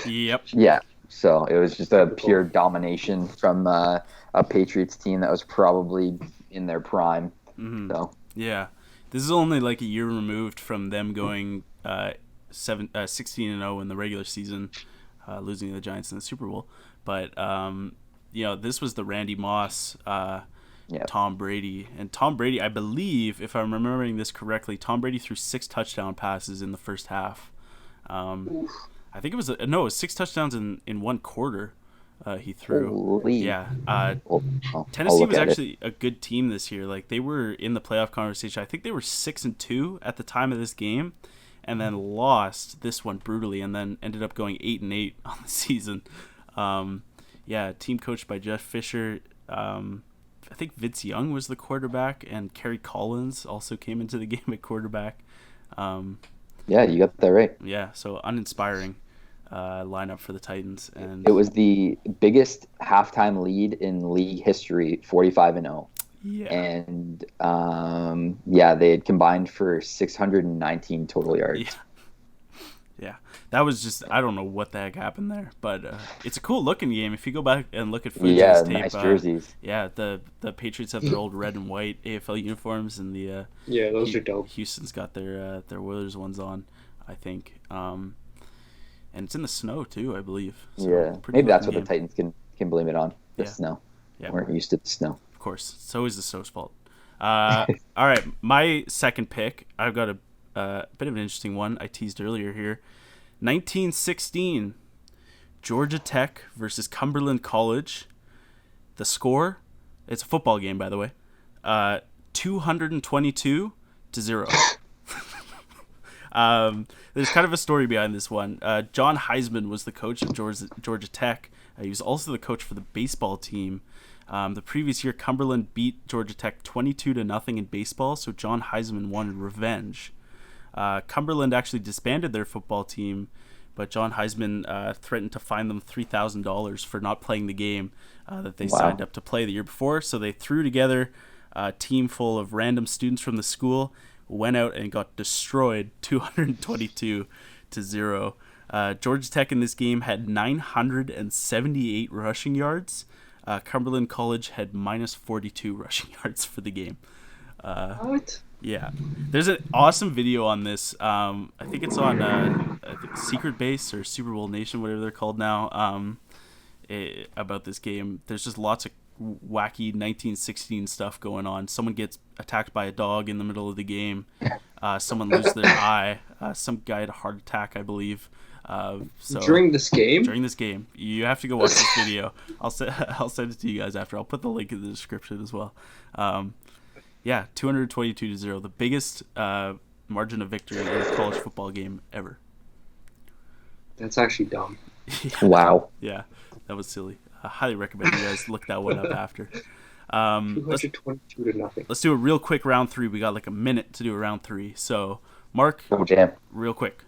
Yep. Yeah. So it was just a pure domination from a Patriots team that was probably in their prime. Mm-hmm. So yeah, this is only like a year removed from them going 16-0 in the regular season, losing to the Giants in the Super Bowl. But this was the Randy Moss, Tom Brady, and Tom Brady. I believe, if I'm remembering this correctly, Tom Brady threw 6 touchdown passes in the first half. I think it was 6 touchdowns in one quarter. He threw. Holy. Yeah. Tennessee was actually a good team this year. Like, they were in the playoff conversation. I think they were 6-2 at the time of this game, and then lost this one brutally, and then ended up going 8-8 on the season. Team coached by Jeff Fisher. I think Vince Young was the quarterback, and Kerry Collins also came into the game at quarterback. Yeah, you got that right. Yeah, so uninspiring lineup for the Titans, and it was the biggest halftime lead in league history, 45-0. Yeah, and they had combined for 619 total yards. Yeah, that was just, I don't know what the heck happened there, but it's a cool looking game. If you go back and look at footage of this tape, nice jerseys. The Patriots have their old red and white AFL uniforms, and the those are dope. Houston's got their Oilers ones on, I think, and it's in the snow too, I believe. So maybe that's what the Titans can blame it on, the snow. Yeah, we're used to the snow. Of course, it's always the snow's fault. All right, my second pick, I've got a bit of an interesting one I teased earlier here. 1916, Georgia Tech versus Cumberland College. The score, it's a football game, by the way, 222-0. There's kind of a story behind this one. John Heisman was the coach of Georgia Tech. He was also the coach for the baseball team. The previous year, Cumberland beat Georgia Tech 22-0 in baseball, so John Heisman wanted revenge. Cumberland actually disbanded their football team, but John Heisman threatened to fine them $3,000 for not playing the game that they signed up to play the year before. So they threw together a team full of random students from the school, went out and got destroyed 222-0. Georgia Tech in this game had 978 rushing yards. Cumberland College had -42 rushing yards for the game. What? Yeah, there's an awesome video on this. I think it's on I think Secret Base or Super Bowl Nation, whatever they're called now. About this game, there's just lots of wacky 1916 stuff going on. Someone gets attacked by a dog in the middle of the game. Someone loses their eye. Some guy had a heart attack, I believe. During this game, you have to go watch this video. I'll send it to you guys after. I'll put the link in the description as well. 222-0, the biggest margin of victory in a college football game ever. That's actually dumb. Wow. Yeah, that was silly. I highly recommend you guys look that one up after. 222-0. Let's do a real quick round 3. We got like a minute to do a round 3. So, Mark, real quick.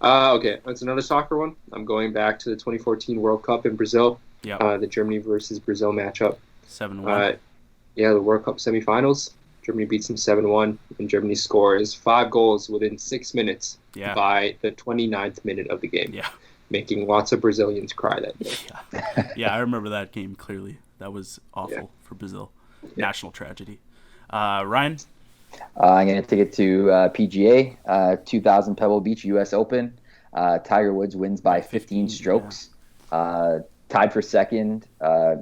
Okay, that's another soccer one. I'm going back to the 2014 World Cup in Brazil. Yeah. The Germany versus Brazil matchup. 7-1. The World Cup semifinals. Germany beats them 7-1, and Germany scores 5 goals within 6 minutes by the 29th minute of the game. Yeah. Making lots of Brazilians cry that day. Yeah, I remember that game clearly. That was awful for Brazil. National tragedy. Ryan? I'm going to take it to PGA, 2000 Pebble Beach U.S. Open. Tiger Woods wins by 15 strokes. Yeah. Tied for second,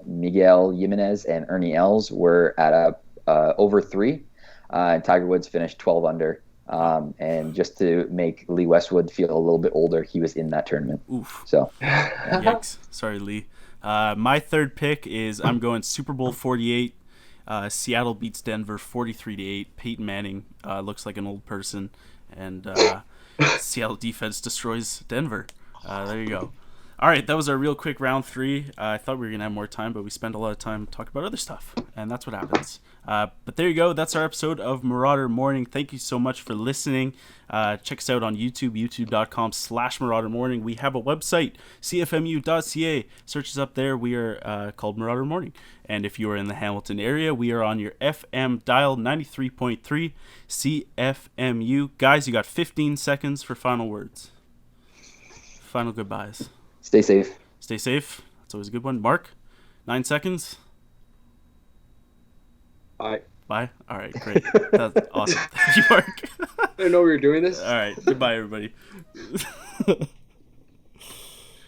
Miguel Jimenez and Ernie Els were at over 3. And Tiger Woods finished 12 under. And just to make Lee Westwood feel a little bit older, he was in that tournament. Oof. So, yikes. Sorry, Lee. My third pick is I'm going Super Bowl 48. Seattle beats Denver 43-8. Peyton Manning looks like an old person, and Seattle defense destroys Denver. There you go. All right, that was our real quick round 3. I thought we were going to have more time, but we spent a lot of time talking about other stuff. and that's what happens. But there you go. That's our episode of Marauder Morning. Thank you so much for listening. Check us out on YouTube, youtube.com/Marauder Morning. We have a website, cfmu.ca. Search us up there. We are called Marauder Morning. And if you are in the Hamilton area, we are on your FM dial 93.3 CFMU. Guys, you got 15 seconds for final words. Final goodbyes. Stay safe. Stay safe. That's always a good one. Mark, 9 seconds. Bye. Bye. All right, great. That's awesome. Thank you, Mark. I didn't know we were doing this. All right. Goodbye, everybody.